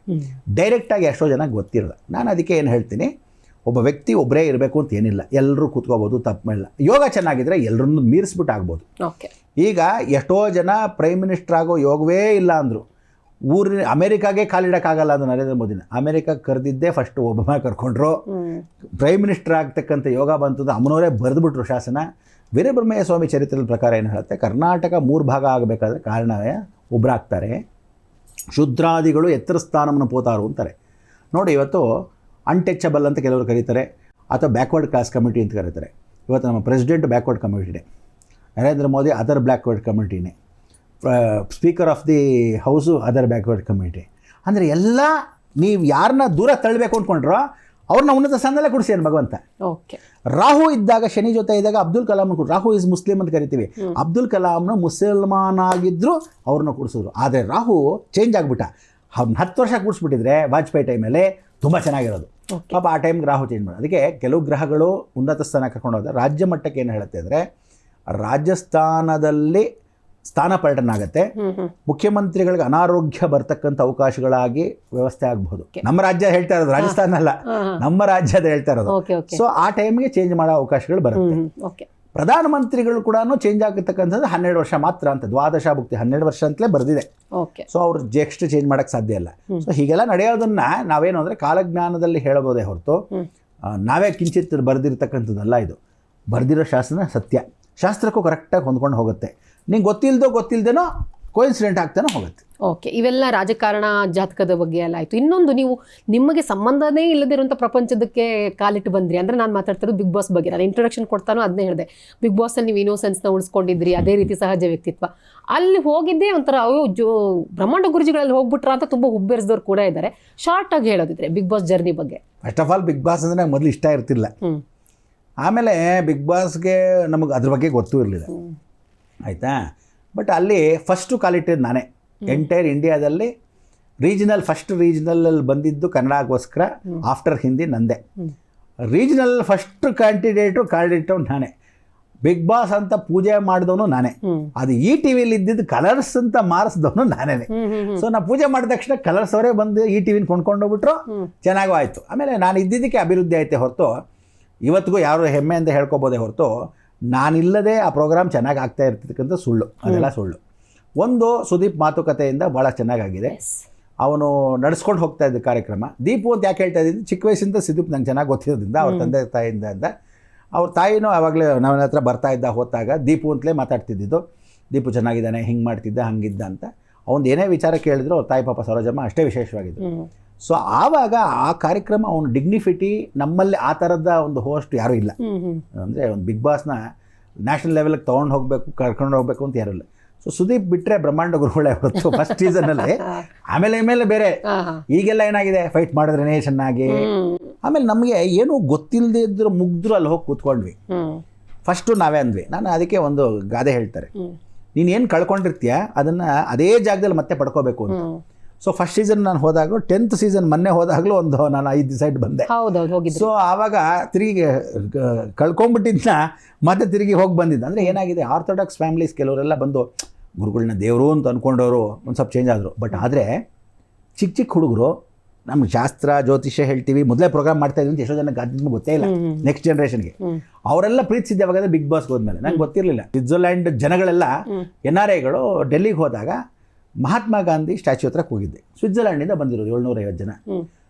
Speaker 2: ಡೈರೆಕ್ಟಾಗಿ ಎಷ್ಟೋ ಜನ ಗೊತ್ತಿರಲ್ಲ. ನಾನು ಅದಕ್ಕೆ ಏನು ಹೇಳ್ತೀನಿ, ಒಬ್ಬ ವ್ಯಕ್ತಿ ಒಬ್ಬರೇ ಇರಬೇಕು ಅಂತ ಏನಿಲ್ಲ, ಎಲ್ಲರೂ ಕೂತ್ಕೋಬೋದು, ತಪ್ಪಿಲ್ಲ. ಯೋಗ ಚೆನ್ನಾಗಿದ್ರೆ ಎಲ್ಲರನ್ನೂ ಮೀರಿಸ್ಬಿಟ್ಟು ಆಗ್ಬೋದು. ಈಗ ಎಷ್ಟೋ ಜನ ಪ್ರೈಮ್ ಮಿನಿಸ್ಟರ್ ಆಗೋ ಯೋಗವೇ ಇಲ್ಲ ಅಂದರು. ಅಮೇರಿಕಾಗೆ ಕಾಲಿಡೋಕ್ಕಾಗಲ್ಲ ಅದು ನರೇಂದ್ರ ಮೋದಿನ. ಅಮೇರಿಕಾಗೆ ಕರೆದಿದ್ದೇ ಫಸ್ಟು ಒಬ್ಬ ಕರ್ಕೊಂಡ್ರು. ಪ್ರೈಮ್ ಮಿನಿಸ್ಟರ್ ಆಗ್ತಕ್ಕಂಥ ಯೋಗ ಬಂತದ್ದು ಅಮ್ಮನವರೇ ಬರೆದುಬಿಟ್ರು ಶಾಸನ. ವೀರಬ್ರಹ್ಮಣ್ಯ ಸ್ವಾಮಿ ಚರಿತ್ರೆಯ ಪ್ರಕಾರ ಏನು ಹೇಳುತ್ತೆ, ಕರ್ನಾಟಕ 3 ಭಾಗ ಆಗಬೇಕಾದ್ರೆ ಕಾರಣವೇ ಒಬ್ಬರಾಗ್ತಾರೆ, ಶೂದ್ರಾದಿಗಳು ಎತ್ತರ ಸ್ಥಾನವನ್ನು ಪೋತಾರು ಅಂತಾರೆ. ನೋಡಿ, ಇವತ್ತು ಅನ್ಟಚಬಲ್ ಅಂತ ಕೆಲವರು ಕರೀತಾರೆ, ಅಥವಾ ಬ್ಯಾಕ್ವರ್ಡ್ ಕ್ಲಾಸ್ ಕಮಿಟಿ ಅಂತ ಕರೀತಾರೆ. ಇವತ್ತು ನಮ್ಮ ಪ್ರೆಸಿಡೆಂಟ್ ಬ್ಯಾಕ್ವರ್ಡ್ ಕಮಿಟಿನೇ, ನರೇಂದ್ರ ಮೋದಿ ಅದರ್ ಬ್ಯಾಕ್ವರ್ಡ್ ಕಮಿಟಿನೇ, speaker of the house other backward committee. ಅಂದರೆ ಎಲ್ಲ ನೀವು ಯಾರನ್ನ ದೂರ ತಳ್ಳಬೇಕು ಅಂದ್ಕೊಂಡ್ರೋ ಅವ್ರನ್ನ ಉನ್ನತ ಸ್ಥಾನದಲ್ಲೇ ಕೊಡಿಸಿ ಏನು ಭಗವಂತ. ರಾಹು ಇದ್ದಾಗ, ಶನಿ ಜೊತೆ ಇದ್ದಾಗ ಅಬ್ದುಲ್ ಕಲಾಂ ರಾಹು ಇಸ್ ಮುಸ್ಲಿಂ ಅಂತ ಕರಿತೀವಿ. ಅಬ್ದುಲ್ ಕಲಾಂನ ಮುಸಲ್ಮಾನ್ ಆಗಿದ್ದರು ಅವ್ರನ್ನ ಕೂಡಿಸಿದ್ರು. ಆದರೆ ರಾಹು ಚೇಂಜ್ ಆಗಿಬಿಟ್ಟ. ಅವ್ರನ್ನ 10 ವರ್ಷ ಕೂಡಿಸ್ಬಿಟ್ಟಿದ್ರೆ ವಾಜಪೇಯಿ ಟೈಮಲ್ಲಿ ತುಂಬ ಚೆನ್ನಾಗಿರೋದು. ಪಾಪ ಆ ಟೈಮ್ಗೆ ರಾಹು ಚೇಂಜ್ ಮಾಡೋದು. ಅದಕ್ಕೆ ಕೆಲವು ಗ್ರಹಗಳು ಉನ್ನತ ಸ್ಥಾನ ಕರ್ಕೊಂಡು ಹೋದ. ರಾಜ್ಯ ಮಟ್ಟಕ್ಕೆ ಏನು ಹೇಳುತ್ತೆ ಅಂದರೆ, ರಾಜಸ್ಥಾನದಲ್ಲಿ ಸ್ಥಾನ ಪಲ್ಟನ ಆಗುತ್ತೆ. ಮುಖ್ಯಮಂತ್ರಿಗಳಿಗೆ ಅನಾರೋಗ್ಯ ಬರ್ತಕ್ಕಂಥ ಅವಕಾಶಗಳಾಗಿ ವ್ಯವಸ್ಥೆ ಆಗಬಹುದು. ನಮ್ಮ ರಾಜ್ಯ ಹೇಳ್ತಾ ಇರೋದು, ರಾಜಸ್ಥಾನ ಅಲ್ಲ, ನಮ್ಮ ರಾಜ್ಯದ ಹೇಳ್ತಾ ಇರೋದು. ಸೊ ಆ ಟೈಮ್ಗೆ ಚೇಂಜ್ ಮಾಡೋ ಅವಕಾಶಗಳು ಬರುತ್ತೆ. ಪ್ರಧಾನಮಂತ್ರಿಗಳು ಕೂಡ ಚೇಂಜ್ ಆಗತಕ್ಕಂಥದ್ದು 12 ವರ್ಷ ಮಾತ್ರ ಅಂತ, ದ್ವಾದಶ ಭುಕ್ತಿ 12 ವರ್ಷ ಅಂತಲೇ ಬರೆದಿದೆ. ಸೊ ಅವ್ರು ನೆಕ್ಸ್ಟ್ ಚೇಂಜ್ ಮಾಡೋಕ್ಕೆ ಸಾಧ್ಯ ಇಲ್ಲ. ಸೊ ಹೀಗೆಲ್ಲ ನಡೆಯೋದನ್ನ ನಾವೇನು ಅಂದರೆ ಕಾಲಜ್ಞಾನದಲ್ಲಿ ಹೇಳಬಹುದೇ ಹೊರತು ನಾವೇ ಕಿಂಚಿತ್ ಬರೆದಿರ್ತಕ್ಕಂಥದ್ದಲ್ಲ. ಇದು ಬರೆದಿರೋ ಶಾಸನ ಸತ್ಯ, ಶಾಸ್ತ್ರಕ್ಕೂ ಕರೆಕ್ಟಾಗಿ ಹೊಂದ್ಕೊಂಡು ಹೋಗುತ್ತೆ. ನಿಂಗೆ ಗೊತ್ತಿಲ್ಲದೇನೋ ಕೋಇನ್ಸಿಡೆಂಟ್ ಆಗ್ತಾನೆ ಹೋಗುತ್ತೆ.
Speaker 1: ಇವೆಲ್ಲ ರಾಜಕಾರಣ ಜಾತಕದ ಬಗ್ಗೆ ಎಲ್ಲ ಆಯಿತು. ಇನ್ನೊಂದು, ನೀವು ನಿಮಗೆ ಸಂಬಂಧನೇ ಇಲ್ಲದಿರುವಂಥ ಪ್ರಪಂಚದಕ್ಕೆ ಕಾಲಿಟ್ಟು ಬಂದ್ರಿ ಅಂದರೆ, ನಾನು ಮಾತಾಡ್ತಿರೋದು ಬಿಗ್ ಬಾಸ್ ಬಗ್ಗೆ. ನಾನು ಇಂಟ್ರೊಡಕ್ಷನ್ ಕೊಡ್ತಾನೋ ಅದನ್ನೇ ಹೇಳಿದೆ. ಬಿಗ್ ಬಾಸಲ್ಲಿ ನೀವು ಇನ್ನೋಸೆನ್ಸ್ನ ಉಳಿಸ್ಕೊಂಡಿದ್ರಿ, ಅದೇ ರೀತಿ ಸಹಜ ವ್ಯಕ್ತಿತ್ವ. ಅಲ್ಲಿ ಹೋಗಿದ್ದೇ ಒಂಥರ ಬ್ರಹ್ಮಾಂಡ ಗುರುಜಿಗಳಲ್ಲಿ ಹೋಗ್ಬಿಟ್ರ ಅಂತ ತುಂಬ ಹುಬ್ಬೇರಿಸಿದವ್ರು ಕೂಡ ಇದ್ದಾರೆ. ಶಾರ್ಟಾಗಿ ಹೇಳೋದಿದ್ರೆ ಬಿಗ್ ಬಾಸ್ ಜರ್ನಿ ಬಗ್ಗೆ.
Speaker 2: First of all Bigg Boss ಅಂದರೆ ಮೊದಲು ಇಷ್ಟ ಇರ್ತಿಲ್ಲ. ಆಮೇಲೆ ಬಿಗ್ ಬಾಸ್ಗೆ ನಮಗೆ ಅದ್ರ ಬಗ್ಗೆ ಗೊತ್ತೂ ಇರಲಿಲ್ಲ, ಆಯಿತಾ. ಬಟ್ ಅಲ್ಲಿ ಫಸ್ಟು ಕಾಲಿಟ್ಟಿದ್ದು ನಾನೇ. ಎಂಟೈರ್ ಇಂಡಿಯಾದಲ್ಲಿ ಫಸ್ಟ್ ರೀಜನಲಲ್ಲಿ ಬಂದಿದ್ದು ಕನ್ನಡಗೋಸ್ಕರ, ಆಫ್ಟರ್ ಹಿಂದಿ ನಂದೆ. ರೀಜನಲ್ ಫಸ್ಟ್ ಕ್ಯಾಂಡಿಡೇಟು ನಾನೇ. ಬಿಗ್ ಬಾಸ್ ಅಂತ ಪೂಜೆ ಮಾಡಿದವನು ನಾನೇ. ಅದು ಈ ಟಿವಿಲಿ ಇದ್ದಿದ್ದು ಕಲರ್ಸ್ ಅಂತ ಮಾರಿಸಿದವನು ನಾನೇ. ಸೊ ನಾ ಪೂಜೆ ಮಾಡಿದ ತಕ್ಷಣ ಕಲರ್ಸ್ ಅವರೇ ಬಂದು ಈ ಟಿವಿನ ಕೊಂಡ್ಕೊಂಡೋಗ್ಬಿಟ್ರು, ಚೆನ್ನಾಗೂ ಆಯಿತು. ಆಮೇಲೆ ನಾನು ಇದ್ದಿದ್ದಕ್ಕೆ ಅಭಿವೃದ್ಧಿ ಆಯ್ತೆ ಹೊರತು, ಇವತ್ತಿಗೂ ಯಾರು ಹೆಮ್ಮೆ ಅಂತ ಹೇಳ್ಕೊಬೋದೇ ಹೊರತು ನಾನಿಲ್ಲದೆ ಆ ಪ್ರೋಗ್ರಾಮ್ ಚೆನ್ನಾಗಿ ಆಗ್ತಾ ಇರ್ತಕ್ಕಂಥ ಸುಳ್ಳು, ಅದೆಲ್ಲ ಸುಳ್ಳು. ಒಂದು ಸುದೀಪ್ ಮಾತುಕತೆಯಿಂದ ಭಾಳ ಚೆನ್ನಾಗಾಗಿದೆ, ಅವನು ನಡೆಸ್ಕೊಂಡು ಹೋಗ್ತಾ ಇದ್ದ ಕಾರ್ಯಕ್ರಮ. ದೀಪು ಅಂತ ಯಾಕೆ ಹೇಳ್ತಾ ಇದ್ದೀನಿ, ಚಿಕ್ಕ ವಯಸ್ಸಿಂದ ಸುದೀಪ್ ನಂಗೆ ಚೆನ್ನಾಗಿ ಗೊತ್ತಿರೋದ್ರಿಂದ ಅವ್ರ ತಂದೆ ತಾಯಿಯಿಂದ ಅಂತ. ಅವ್ರ ತಾಯಿನೂ ಆವಾಗಲೇ ನನ್ನ ಹತ್ರ ಬರ್ತಾ ಇದ್ದ ಹೋದಾಗ ದೀಪು ಅಂತಲೇ ಮಾತಾಡ್ತಿದ್ದಿದ್ದು. ದೀಪು ಚೆನ್ನಾಗಿದ್ದಾನೆ, ಹಿಂಗೆ ಮಾಡ್ತಿದ್ದ, ಹಂಗಿದ್ದ ಅಂತ. ಅವ್ನು ಏನೇ ವಿಚಾರ ಕೇಳಿದ್ರು ಅವ್ರ ತಾಯಿ ಪಾಪ ಸರೋಜಮ್ಮ ಅಷ್ಟೇ ವಿಶೇಷವಾಗಿದ್ದು. ಸೊ ಆವಾಗ ಆ ಕಾರ್ಯಕ್ರಮ ಅವನು ಡಿಗ್ನಿಫಿಟಿ, ನಮ್ಮಲ್ಲಿ ಆ ಥರದ ಒಂದು ಹೋಸ್ಟ್ ಯಾರೂ ಇಲ್ಲ. ಅಂದರೆ ಒಂದು ಬಿಗ್ ಬಾಸ್ನ ನ್ಯಾಷನಲ್ ಲೆವೆಲ್ಗೆ ತೊಗೊಂಡು ಹೋಗಬೇಕು, ಕರ್ಕೊಂಡು ಹೋಗಬೇಕು ಅಂತ ಯಾರೂ ಇಲ್ಲ. ಸೊ ಸುದೀಪ್ ಬಿಟ್ಟರೆ ಬ್ರಹ್ಮಾಂಡ ಗುರುಗಳೇ ಹೊರತು ಫಸ್ಟ್ ಸೀಸನಲ್ಲಿ. ಆಮೇಲೆ ಬೇರೆ ಈಗೆಲ್ಲ ಏನಾಗಿದೆ, ಫೈಟ್ ಮಾಡಿದ್ರೇ ಚೆನ್ನಾಗಿ. ಆಮೇಲೆ ನಮಗೆ ಏನೂ ಗೊತ್ತಿಲ್ಲದೆ ಇದ್ರು ಮುಗ್ದ್ರು ಅಲ್ಲಿ ಹೋಗಿ ಕೂತ್ಕೊಂಡ್ವಿ. ಫಸ್ಟು ನಾವೇ ಅಂದ್ವಿ, ನಾನು ಅದಕ್ಕೆ ಒಂದು ಗಾದೆ ಹೇಳ್ತಾರೆ, ನೀನು ಏನು ಕಳ್ಕೊಂಡಿರ್ತೀಯ ಅದನ್ನು ಅದೇ ಜಾಗದಲ್ಲಿ ಮತ್ತೆ ಪಡ್ಕೋಬೇಕು ಅಂತ. ಸೊ ಫಸ್ಟ್ ಸೀಸನ್ ನಾನು ಹೋದಾಗಲೂ, 10th ಸೀಸನ್ ಮೊನ್ನೆ ಹೋದಾಗಲೂ ನಾನು 5 ದಿವಸ ಬಂದೆ. ಸೊ ಆವಾಗ ತಿರುಗಿ ಕಳ್ಕೊಂಡ್ಬಿಟ್ಟಿದ್ದ ಮತ್ತೆ ತಿರುಗಿ ಹೋಗಿ ಬಂದಿದ್ದ. ಅಂದರೆ ಏನಾಗಿದೆ, ಆರ್ಥೋಡಾಕ್ಸ್ ಫ್ಯಾಮಿಲೀಸ್ ಕೆಲವರೆಲ್ಲ ಬಂದು ಗುರುಗಳನ್ನ ದೇವರು ಅಂತ ಅಂದ್ಕೊಂಡವರು ಒಂದು ಸ್ವಲ್ಪ ಚೇಂಜ್ ಆದರು. ಬಟ್ ಆದರೆ ಚಿಕ್ಕ ಹುಡುಗರು ನಮ್ಗೆ ಶಾಸ್ತ್ರ ಜ್ಯೋತಿಷ್ಯ ಹೇಳ್ತೀವಿ, ಮೊದಲೇ ಪ್ರೋಗ್ರಾಮ್ ಮಾಡ್ತಾ ಇದ್ವಿ ಅಂತ ಎಷ್ಟೋ ಜನಕ್ಕೆ ಅದನ್ನು ಗೊತ್ತೇ ಇಲ್ಲ. ನೆಕ್ಸ್ಟ್ ಜನ್ರೇಷನ್ಗೆ ಅವರೆಲ್ಲ ಪ್ರೀತಿಸಿದ್ದು ಯಾವಾಗಂದ್ರೆ ಬಿಗ್ ಬಾಸ್ಗೆ ಹೋದ್ಮೇಲೆ. ನಂಗೆ ಗೊತ್ತಿರಲಿಲ್ಲ. ಸ್ವಿಟ್ಜರ್ಲ್ಯಾಂಡ್ ಜನಗಳೆಲ್ಲ NRIಗಳು ಡೆಲ್ಲಿಗೆ ಹೋದಾಗ ಮಹಾತ್ಮ ಗಾಂಧಿ ಸ್ಟ್ಯಾಚ್ಯೂ ಹತ್ರಕ್ಕೆ ಹೋಗಿದ್ದೆ. ಸ್ವಿಟ್ಜರ್ಲ್ಯಾಂಡಿಂದ ಬಂದಿರೋದು 750 ಜನ.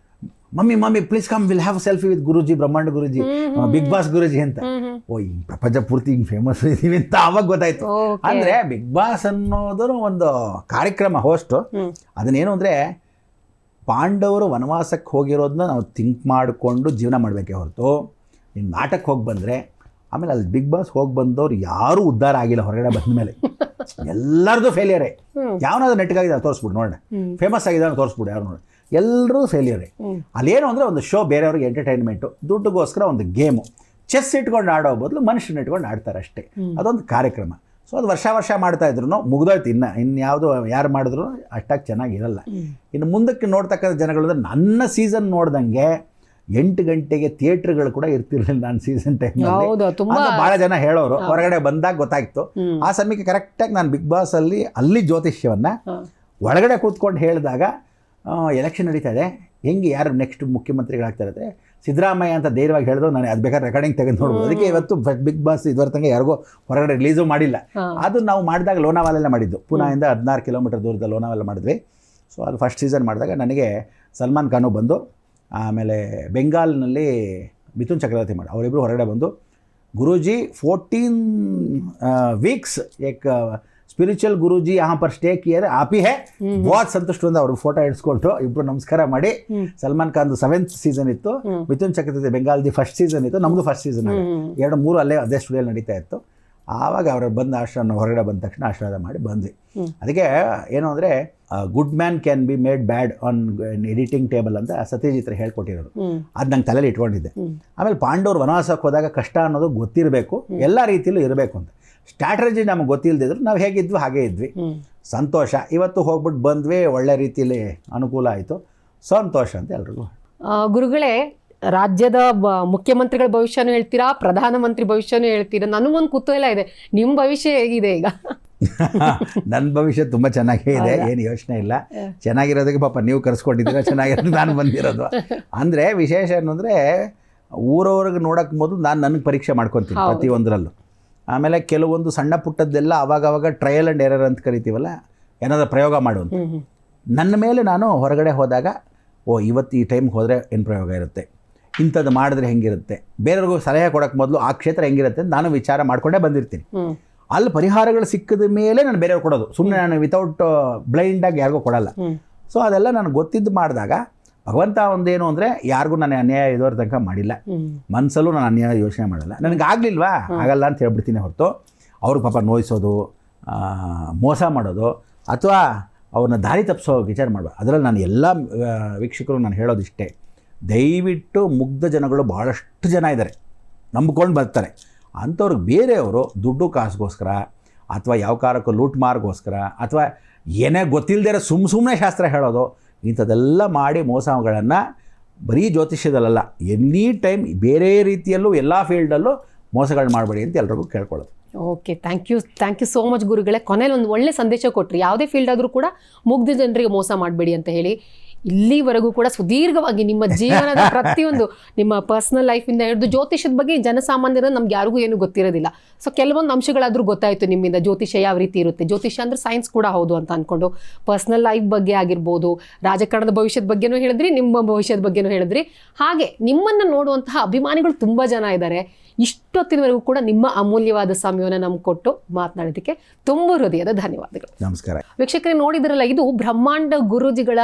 Speaker 2: Mummy please come, will have selfie with Guruji, Brahmanda Guruji, big boss ಗುರುಜಿ ಅಂತ. ಓ, ಈ ಪ್ರಪಂಚ ಪೂರ್ತಿ ಹಿಂಗೆ ಫೇಮಸ್ ಇದ್ದೀವಿ ಅಂತ ಆವಾಗ ಗೊತ್ತಾಯ್ತು. ಅಂದರೆ ಬಿಗ್ ಬಾಸ್ ಅನ್ನೋದು ಒಂದು ಕಾರ್ಯಕ್ರಮ ಹೋಸ್ಟು. ಅದನ್ನೇನು ಅಂದರೆ ಪಾಂಡವರು ವನವಾಸಕ್ಕೆ ಹೋಗಿರೋದನ್ನ ನಾವು ಥಿಂಕ್ ಮಾಡಿಕೊಂಡು ಜೀವನ ಮಾಡಬೇಕೇ ಹೊರತು, ನೀನು ನಾಟಕಕ್ಕೆ ಹೋಗಿ ಬಂದರೆ, ಆಮೇಲೆ ಅಲ್ಲಿ ಬಿಗ್ ಬಾಸ್ ಹೋಗಿ ಬಂದವ್ರು ಯಾರೂ ಉದ್ಧಾರ ಆಗಿಲ್ಲ. ಹೊರಗಡೆ ಬಂದ ಮೇಲೆ ಎಲ್ಲರದು ಫೇಲಿಯರೇ. ಯಾವನಾದ್ರೂ ನೆಟ್ಗಾಗಿದೆ ತೋರಿಸ್ಬಿಡು ನೋಡೋಣ, ಫೇಮಸ್ ಆಗಿದೆ ತೋರಿಸ್ಬಿಡು, ಯಾರು ನೋಡಿ, ಎಲ್ಲರೂ ಫೇಲಿಯರೇ. ಅಲ್ಲೇನು ಅಂದರೆ ಒಂದು ಶೋ, ಬೇರೆಯವ್ರಿಗೆ ಎಂಟರ್ಟೈನ್ಮೆಂಟು, ದುಡ್ಡುಗೋಸ್ಕರ ಒಂದು ಗೇಮು. ಚೆಸ್ ಇಟ್ಕೊಂಡು ಆಡೋ ಬದಲು ಮನುಷ್ಯನ ಇಟ್ಕೊಂಡು ಆಡ್ತಾರೆ ಅಷ್ಟೇ. ಅದೊಂದು ಕಾರ್ಯಕ್ರಮ. ಸೊ ಅದು ವರ್ಷ ಮಾಡ್ತಾಯಿದ್ರು, ಮುಗ್ದೋಯ್ತು. ಇನ್ಯಾವುದು ಯಾರು ಮಾಡಿದ್ರು ಅಷ್ಟಾಗಿ ಚೆನ್ನಾಗಿರಲ್ಲ. ಇನ್ನು ಮುಂದಕ್ಕೆ ನೋಡ್ತಕ್ಕಂಥ ಜನಗಳು, ನನ್ನ ಸೀಸನ್ ನೋಡ್ದಂಗೆ 8 ಗಂಟೆಗೆ ಥಿಯೇಟ್ರ್ಗಳು ಕೂಡ ಇರ್ತಿರ್ಲಿಲ್ಲ ನಾನು ಸೀಸನ್ ಟೈಮ್ನಲ್ಲಿ. ಭಾಳ ಜನ ಹೇಳೋರು, ಹೊರಗಡೆ ಬಂದಾಗ ಗೊತ್ತಾಗಿತ್ತು. ಆ ಸಮಯಕ್ಕೆ ಕರೆಕ್ಟಾಗಿ ನಾನು ಬಿಗ್ ಬಾಸಲ್ಲಿ ಅಲ್ಲಿ ಜ್ಯೋತಿಷ್ಯವನ್ನು ಒಳಗಡೆ ಕೂತ್ಕೊಂಡು ಹೇಳಿದಾಗ, ಎಲೆಕ್ಷನ್ ನಡೀತಾ ಇದೆ, ಹೆಂಗೆ ಯಾರು ನೆಕ್ಸ್ಟ್ ಮುಖ್ಯಮಂತ್ರಿಗಳಾಗ್ತಾಯಿರುತ್ತೆ, ಸಿದ್ದರಾಮಯ್ಯ ಅಂತ ಧೈರ್ಯವಾಗಿ ಹೇಳಿದ್ರು. ನಾನು ಅದು ಬೇಕಾದ್ರೆ ರೆಕಾರ್ಡಿಂಗ್ ತೆಗೆದು ನೋಡ್ಬೋದು. ಅದಕ್ಕೆ ಇವತ್ತು ಬಿಗ್ ಬಾಸ್ ಇದುವರೆ ತನಕ ಯಾರಿಗೂ ಹೊರಗಡೆ ರಿಲೀಸು ಮಾಡಿಲ್ಲ. ಅದು ನಾವು ಮಾಡಿದಾಗ ಲೋನಾವಾಲೆಲ್ಲ ಮಾಡಿದ್ದು, ಪುನಾಯಿಂದ 16 ಕಿಲೋಮೀಟರ್ ದೂರದ ಲೋನಾವಾಲೆ ಮಾಡಿದ್ವಿ. ಸೊ ಅದು ಫಸ್ಟ್ ಸೀಸನ್ ಮಾಡಿದಾಗ ನನಗೆ ಸಲ್ಮಾನ್ ಖಾನು ಬಂದು, ಆಮೇಲೆ ಬೆಂಗಾಲ್ನಲ್ಲಿ ಮಿಥುನ್ ಚಕ್ರವರ್ತಿ ಮಾಡಿ, ಅವರಿಬ್ಬರು ಹೊರಗಡೆ ಬಂದು, ಗುರುಜಿ 14 वीक्स एक ಸ್ಪಿರಿಚುವಲ್ ಗುರುಜಿ यहाँ पर ಸ್ಟೇ किए आप ही है, बहुत ಸಂತುಷ್ಟ ಅಂತ ಅವ್ರಿಗೆ ಫೋಟೋ ಇಡ್ಸ್ಕೊಂಡು ಇಬ್ಬರು ನಮಸ್ಕಾರ ಮಾಡಿ. ಸಲ್ಮಾನ್ ಖಾನ್ದು 7th ಸೀಸನ್ ಇತ್ತು, ಮಿಥುನ್ ಚಕ್ರವರ್ತಿ ಬೆಂಗಾಲ್ದಿ ಫಸ್ಟ್ ಸೀಸನ್ ಇತ್ತು, ನಮ್ಮದು ಫಸ್ಟ್ ಸೀಸನ್. 2-3 ಅದೇ ಸ್ಟುಡಿಯೋಲಿ ನಡೀತಾ ಇತ್ತು. ಆವಾಗ ಅವರು ಬಂದು ಆಶ್ರಮ ಹೊರಗಡೆ ಬಂದ ತಕ್ಷಣ ಆಶೀರ್ವಾದ ಮಾಡಿ ಬಂದ್ವಿ. ಅದಕ್ಕೆ ಏನು ಅಂದರೆ, good man can be made bad on editing table ಅಂತ ಸತ್ಯಜಿತ್ ಹೇಳ್ಕೊಟ್ಟಿರೋರು. ಅದು ನಂಗೆ ತಲೆಯಲ್ಲಿ ಇಟ್ಕೊಂಡಿದ್ದೆ. ಆಮೇಲೆ ಪಾಂಡವರು ವನವಾಸಕ್ಕೆ ಹೋದಾಗ ಕಷ್ಟ ಅನ್ನೋದು ಗೊತ್ತಿರಬೇಕು, ಎಲ್ಲ ರೀತಿಯಲ್ಲೂ ಇರಬೇಕು ಅಂತ. ಸ್ಟ್ರಾಟಜಿ ನಮಗೆ ಗೊತ್ತಿಲ್ಲದಿದ್ರು ನಾವು ಹೇಗಿದ್ವಿ ಹಾಗೇ ಇದ್ವಿ. ಸಂತೋಷ. ಇವತ್ತು ಹೋಗ್ಬಿಟ್ಟು ಬಂದ್ವಿ, ಒಳ್ಳೆ ರೀತಿಯಲ್ಲಿ ಅನುಕೂಲ ಆಯಿತು, ಸಂತೋಷ ಅಂತ ಎಲ್ರಿಗೂ.
Speaker 1: ಗುರುಗಳೇ, ರಾಜ್ಯದ ಮುಖ್ಯಮಂತ್ರಿಗಳ ಭವಿಷ್ಯನೂ ಹೇಳ್ತೀರಾ, ಪ್ರಧಾನಮಂತ್ರಿ ಭವಿಷ್ಯನೂ ಹೇಳ್ತೀರಾ. ನನಗೊಂದು ಕುತೂಹಲ ಇದೆ, ನಿಮ್ಮ ಭವಿಷ್ಯ ಹೇಗಿದೆ ಈಗ?
Speaker 2: ನನ್ನ ಭವಿಷ್ಯ ತುಂಬ ಚೆನ್ನಾಗೇ ಇದೆ, ಏನು ಯೋಚನೆ ಇಲ್ಲ. ಚೆನ್ನಾಗಿರೋದಕ್ಕೆ ಪಾಪ ನೀವು ಕರೆಸ್ಕೊಂಡಿದ್ದೀರ, ಚೆನ್ನಾಗಿರೋದು ನಾನು ಬಂದಿರೋದು. ಅಂದರೆ ವಿಶೇಷ ಏನಂದರೆ, ಊರವ್ರಿಗೆ ನೋಡೋಕ್ಕೆ ಮೊದಲು ನಾನು ನನಗೆ ಪರೀಕ್ಷೆ ಮಾಡ್ಕೊತೀನಿ ಪ್ರತಿಯೊಂದರಲ್ಲೂ. ಆಮೇಲೆ ಕೆಲವೊಂದು ಸಣ್ಣ ಪುಟ್ಟದ್ದೆಲ್ಲ ಅವಾಗವಾಗ ಟ್ರಯಲ್ ಆ್ಯಂಡ್ ಎರರ್ ಅಂತ ಕರಿತೀವಲ್ಲ, ಏನಾದರೂ ಪ್ರಯೋಗ ಮಾಡುವಂಥ. ನನ್ನ ಮೇಲೆ ನಾನು ಹೊರಗಡೆ ಹೋದಾಗ, ಇವತ್ತು ಈ ಟೈಮ್ಗೆ ಹೋದರೆ ಏನು ಪ್ರಯೋಗ ಇರುತ್ತೆ, ಇಂಥದ್ದು ಮಾಡಿದ್ರೆ ಹೆಂಗಿರುತ್ತೆ, ಬೇರೆಯವ್ರಿಗೂ ಸಲಹೆ ಕೊಡೋಕ್ಕೆ ಮೊದಲು ಆ ಕ್ಷೇತ್ರ ಹೆಂಗಿರುತ್ತೆ ನಾನು ವಿಚಾರ ಮಾಡಿಕೊಂಡೇ ಬಂದಿರ್ತೀನಿ. ಅಲ್ಲಿ ಪರಿಹಾರಗಳು ಸಿಕ್ಕಿದ ಮೇಲೆ ನಾನು ಬೇರೆಯವ್ರು ಕೊಡೋದು, ಸುಮ್ಮನೆ ನಾನು ವಿತೌಟ್ ಬ್ಲೈಂಡಾಗಿ ಯಾರಿಗೂ ಕೊಡಲ್ಲ. ಸೊ ಅದೆಲ್ಲ ನನಗೆ ಗೊತ್ತಿದ್ದು ಮಾಡಿದಾಗ, ಭಗವಂತ ಒಂದೇನು ಅಂದರೆ, ಯಾರಿಗೂ ನಾನು ಅನ್ಯಾಯ ಇದುವರೆ ತನಕ ಮಾಡಿಲ್ಲ, ಮನಸ್ಸಲ್ಲೂ ನಾನು ಅನ್ಯಾಯ ಯೋಚನೆ ಮಾಡಲ್ಲ. ನನಗಾಗಲಿಲ್ವಾ ಆಗಲ್ಲ ಅಂತ ಹೇಳ್ಬಿಡ್ತೀನಿ ಹೊರತು, ಅವ್ರಿಗೆ ಪಾಪ ನೋಯಿಸೋದು, ಮೋಸ ಮಾಡೋದು, ಅಥವಾ ಅವ್ರನ್ನ ದಾರಿ ತಪ್ಪಿಸೋ ವಿಚಾರ ಮಾಡಬಾರ್ದು. ಅದರಲ್ಲಿ ನಾನು ಎಲ್ಲ ವೀಕ್ಷಕರು ನಾನು ಹೇಳೋದಿಷ್ಟೇ, ದಯವಿಟ್ಟು ಮುಗ್ಧ ಜನಗಳು ಭಾಳಷ್ಟು ಜನ ಇದ್ದಾರೆ, ನಂಬ್ಕೊಂಡು ಬರ್ತಾರೆ. ಅಂಥವ್ರಿಗೆ ಬೇರೆಯವರು ದುಡ್ಡು ಕಾಸಿಗೋಸ್ಕರ, ಅಥವಾ ಯಾವ ಕಾರಕ್ಕೂ ಲೂಟ್ ಮಾರ್ಗೋಸ್ಕರ, ಅಥವಾ ಏನೇ ಗೊತ್ತಿಲ್ಲದೇ ಸುಮ್ಮನೆ ಶಾಸ್ತ್ರ ಹೇಳೋದು, ಇಂಥದ್ದೆಲ್ಲ ಮಾಡಿ ಮೋಸಗಳನ್ನು ಬರೀ ಜ್ಯೋತಿಷ್ಯದಲ್ಲ, ಎನಿ ಟೈಮ್ ಬೇರೆ ರೀತಿಯಲ್ಲೂ ಎಲ್ಲ ಫೀಲ್ಡಲ್ಲೂ ಮೋಸಗಳು ಮಾಡಬೇಡಿ ಅಂತ ಎಲ್ರಿಗೂ ಕೇಳ್ಕೊಳ್ಳೋದು.
Speaker 1: Okay, thank you so much ಗುರುಗಳೇ. ಕೊನೆಯಲ್ಲಿ ಒಂದು ಒಳ್ಳೆ ಸಂದೇಶ ಕೊಟ್ಟರು, ಯಾವುದೇ ಫೀಲ್ಡ್ ಆದರೂ ಕೂಡ ಮುಗ್ಧ ಜನರಿಗೆ ಮೋಸ ಮಾಡಬೇಡಿ ಅಂತ ಹೇಳಿ. ಇಲ್ಲಿವರೆಗೂ ಕೂಡ ಸುದೀರ್ಘವಾಗಿ ನಿಮ್ಮ ಜೀವನದ ಪ್ರತಿಯೊಂದು ನಿಮ್ಮ ಪರ್ಸನಲ್ ಲೈಫಿಂದ ಹಿಡಿದು ಜ್ಯೋತಿಷದ ಬಗ್ಗೆ ಜನಸಾಮಾನ್ಯರ ನಮ್ಗೆ ಯಾರಿಗೂ ಏನು ಗೊತ್ತಿರೋದಿಲ್ಲ. ಸೊ ಕೆಲವೊಂದು ಅಂಶಗಳಾದರೂ ಗೊತ್ತಾಯಿತು ನಿಮ್ಮಿಂದ, ಜ್ಯೋತಿಷ್ಯ ಯಾವ ರೀತಿ ಇರುತ್ತೆ, ಜ್ಯೋತಿಷ್ಯ ಅಂದರೆ ಸೈನ್ಸ್ ಕೂಡ ಹೌದು ಅಂತ ಅಂದ್ಕೊಂಡು ಪರ್ಸನಲ್ ಲೈಫ್ ಬಗ್ಗೆ ಆಗಿರ್ಬೋದು, ರಾಜಕಾರಣದ ಭವಿಷ್ಯದ ಬಗ್ಗೆನೂ ಹೇಳಿದ್ರಿ, ನಿಮ್ಮ ಭವಿಷ್ಯದ ಬಗ್ಗೆನೂ ಹೇಳಿದ್ರಿ. ಹಾಗೆ ನಿಮ್ಮನ್ನು ನೋಡುವಂತಹ ಅಭಿಮಾನಿಗಳು ತುಂಬ ಜನ ಇದ್ದಾರೆ. ಇಷ್ಟೊತ್ತಿನವರೆಗೂ ಕೂಡ ನಿಮ್ಮ ಅಮೂಲ್ಯವಾದ ಸಮಯವನ್ನು ನಮ್ಗೆ ಕೊಟ್ಟು ಮಾತನಾಡೋದಕ್ಕೆ ತುಂಬ ಹೃದಯದ ಧನ್ಯವಾದಗಳು.
Speaker 2: ನಮಸ್ಕಾರ.
Speaker 1: ವೀಕ್ಷಕರೇ, ನೋಡಿದ್ರಲ್ಲ, ಇದು ಬ್ರಹ್ಮಾಂಡ ಗುರೂಜಿಗಳ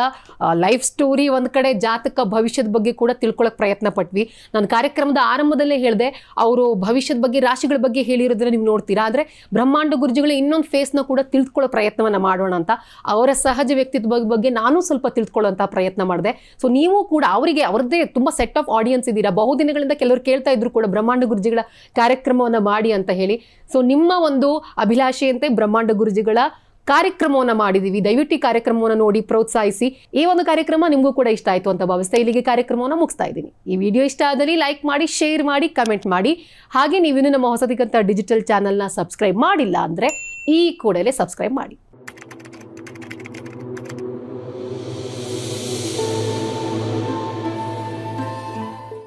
Speaker 1: ಲೈಫ್ ಸ್ಟೋರಿ. ಒಂದು ಕಡೆ ಜಾತಕ ಭವಿಷ್ಯದ ಬಗ್ಗೆ ಕೂಡ ತಿಳ್ಕೊಳ್ಳೋಕೆ ಪ್ರಯತ್ನ ಪಟ್ವಿ. ನಾನು ಕಾರ್ಯಕ್ರಮದ ಆರಂಭದಲ್ಲೇ ಹೇಳಿದೆ, ಅವರು ಭವಿಷ್ಯದ ಬಗ್ಗೆ ರಾಶಿಗಳ ಬಗ್ಗೆ ಹೇಳಿರೋದನ್ನ ನೀವು ನೋಡ್ತೀರಾ. ಆದರೆ ಬ್ರಹ್ಮಾಂಡ ಗುರೂಜಿಗಳ ಇನ್ನೊಂದು ಫೇಸ್ನ ಕೂಡ ತಿಳ್ಕೊಳ್ಳೋ ಪ್ರಯತ್ನವನ್ನು ಮಾಡೋಣ ಅಂತ ಅವರ ಸಹಜ ವ್ಯಕ್ತಿತ್ವದ ಬಗ್ಗೆ ನಾನು ಸ್ವಲ್ಪ ತಿಳ್ಕೊಳ್ಳೋಂಥ ಪ್ರಯತ್ನ ಮಾಡಿದೆ. ಸೊ ನೀವು ಕೂಡ ಅವರಿಗೆ ಅವ್ರದ್ದೇ ತುಂಬ ಸೆಟ್ ಆಫ್ ಆಡಿಯನ್ಸ್ ಇದ್ದೀರಾ. ಬಹುದಿನಗಳಿಂದ ಕೆಲವರು ಕೇಳ್ತಾ ಇದ್ರು ಕೂಡ ಬ್ರಹ್ಮಾಂಡ ಗುರೂಜಿಗಳ ಕಾರ್ಯಕ್ರಮವನ್ನು ಮಾಡಿ ಅಂತ ಹೇಳಿ. ಸೊ ನಿಮ್ಮ ಒಂದು ಅಭಿಲಾಷೆಯಂತೆ ಬ್ರಹ್ಮಾಂಡ ಗುರೂಜಿಗಳ ಕಾರ್ಯಕ್ರಮವನ್ನು ಮಾಡಿದ್ದೀವಿ. ದಯವಿಟ್ಟು ಈ ಕಾರ್ಯಕ್ರಮವನ್ನು ನೋಡಿ ಪ್ರೋತ್ಸಾಹಿಸಿ. ಈ ಒಂದು ಕಾರ್ಯಕ್ರಮ ನಿಮಗೂ ಕೂಡ ಇಷ್ಟ ಆಯಿತು ಅಂತ ಭಾವಿಸ್ತಾ ಇಲ್ಲಿಗೆ ಕಾರ್ಯಕ್ರಮವನ್ನು ಮುಗಿಸ್ತಾ ಇದ್ದೀನಿ. ಈ ವಿಡಿಯೋ ಇಷ್ಟ ಆದಲ್ಲಿ ಲೈಕ್ ಮಾಡಿ, ಶೇರ್ ಮಾಡಿ, ಕಮೆಂಟ್ ಮಾಡಿ. ಹಾಗೆ ನೀವಿನ್ನೂ ನಮ್ಮ ಹೊಸದಿಗಂತ ಡಿಜಿಟಲ್ ಚಾನಲ್ನ ಸಬ್ಸ್ಕ್ರೈಬ್ ಮಾಡಿಲ್ಲ ಅಂದರೆ ಈ ಕೂಡಲೇ ಸಬ್ಸ್ಕ್ರೈಬ್ ಮಾಡಿ.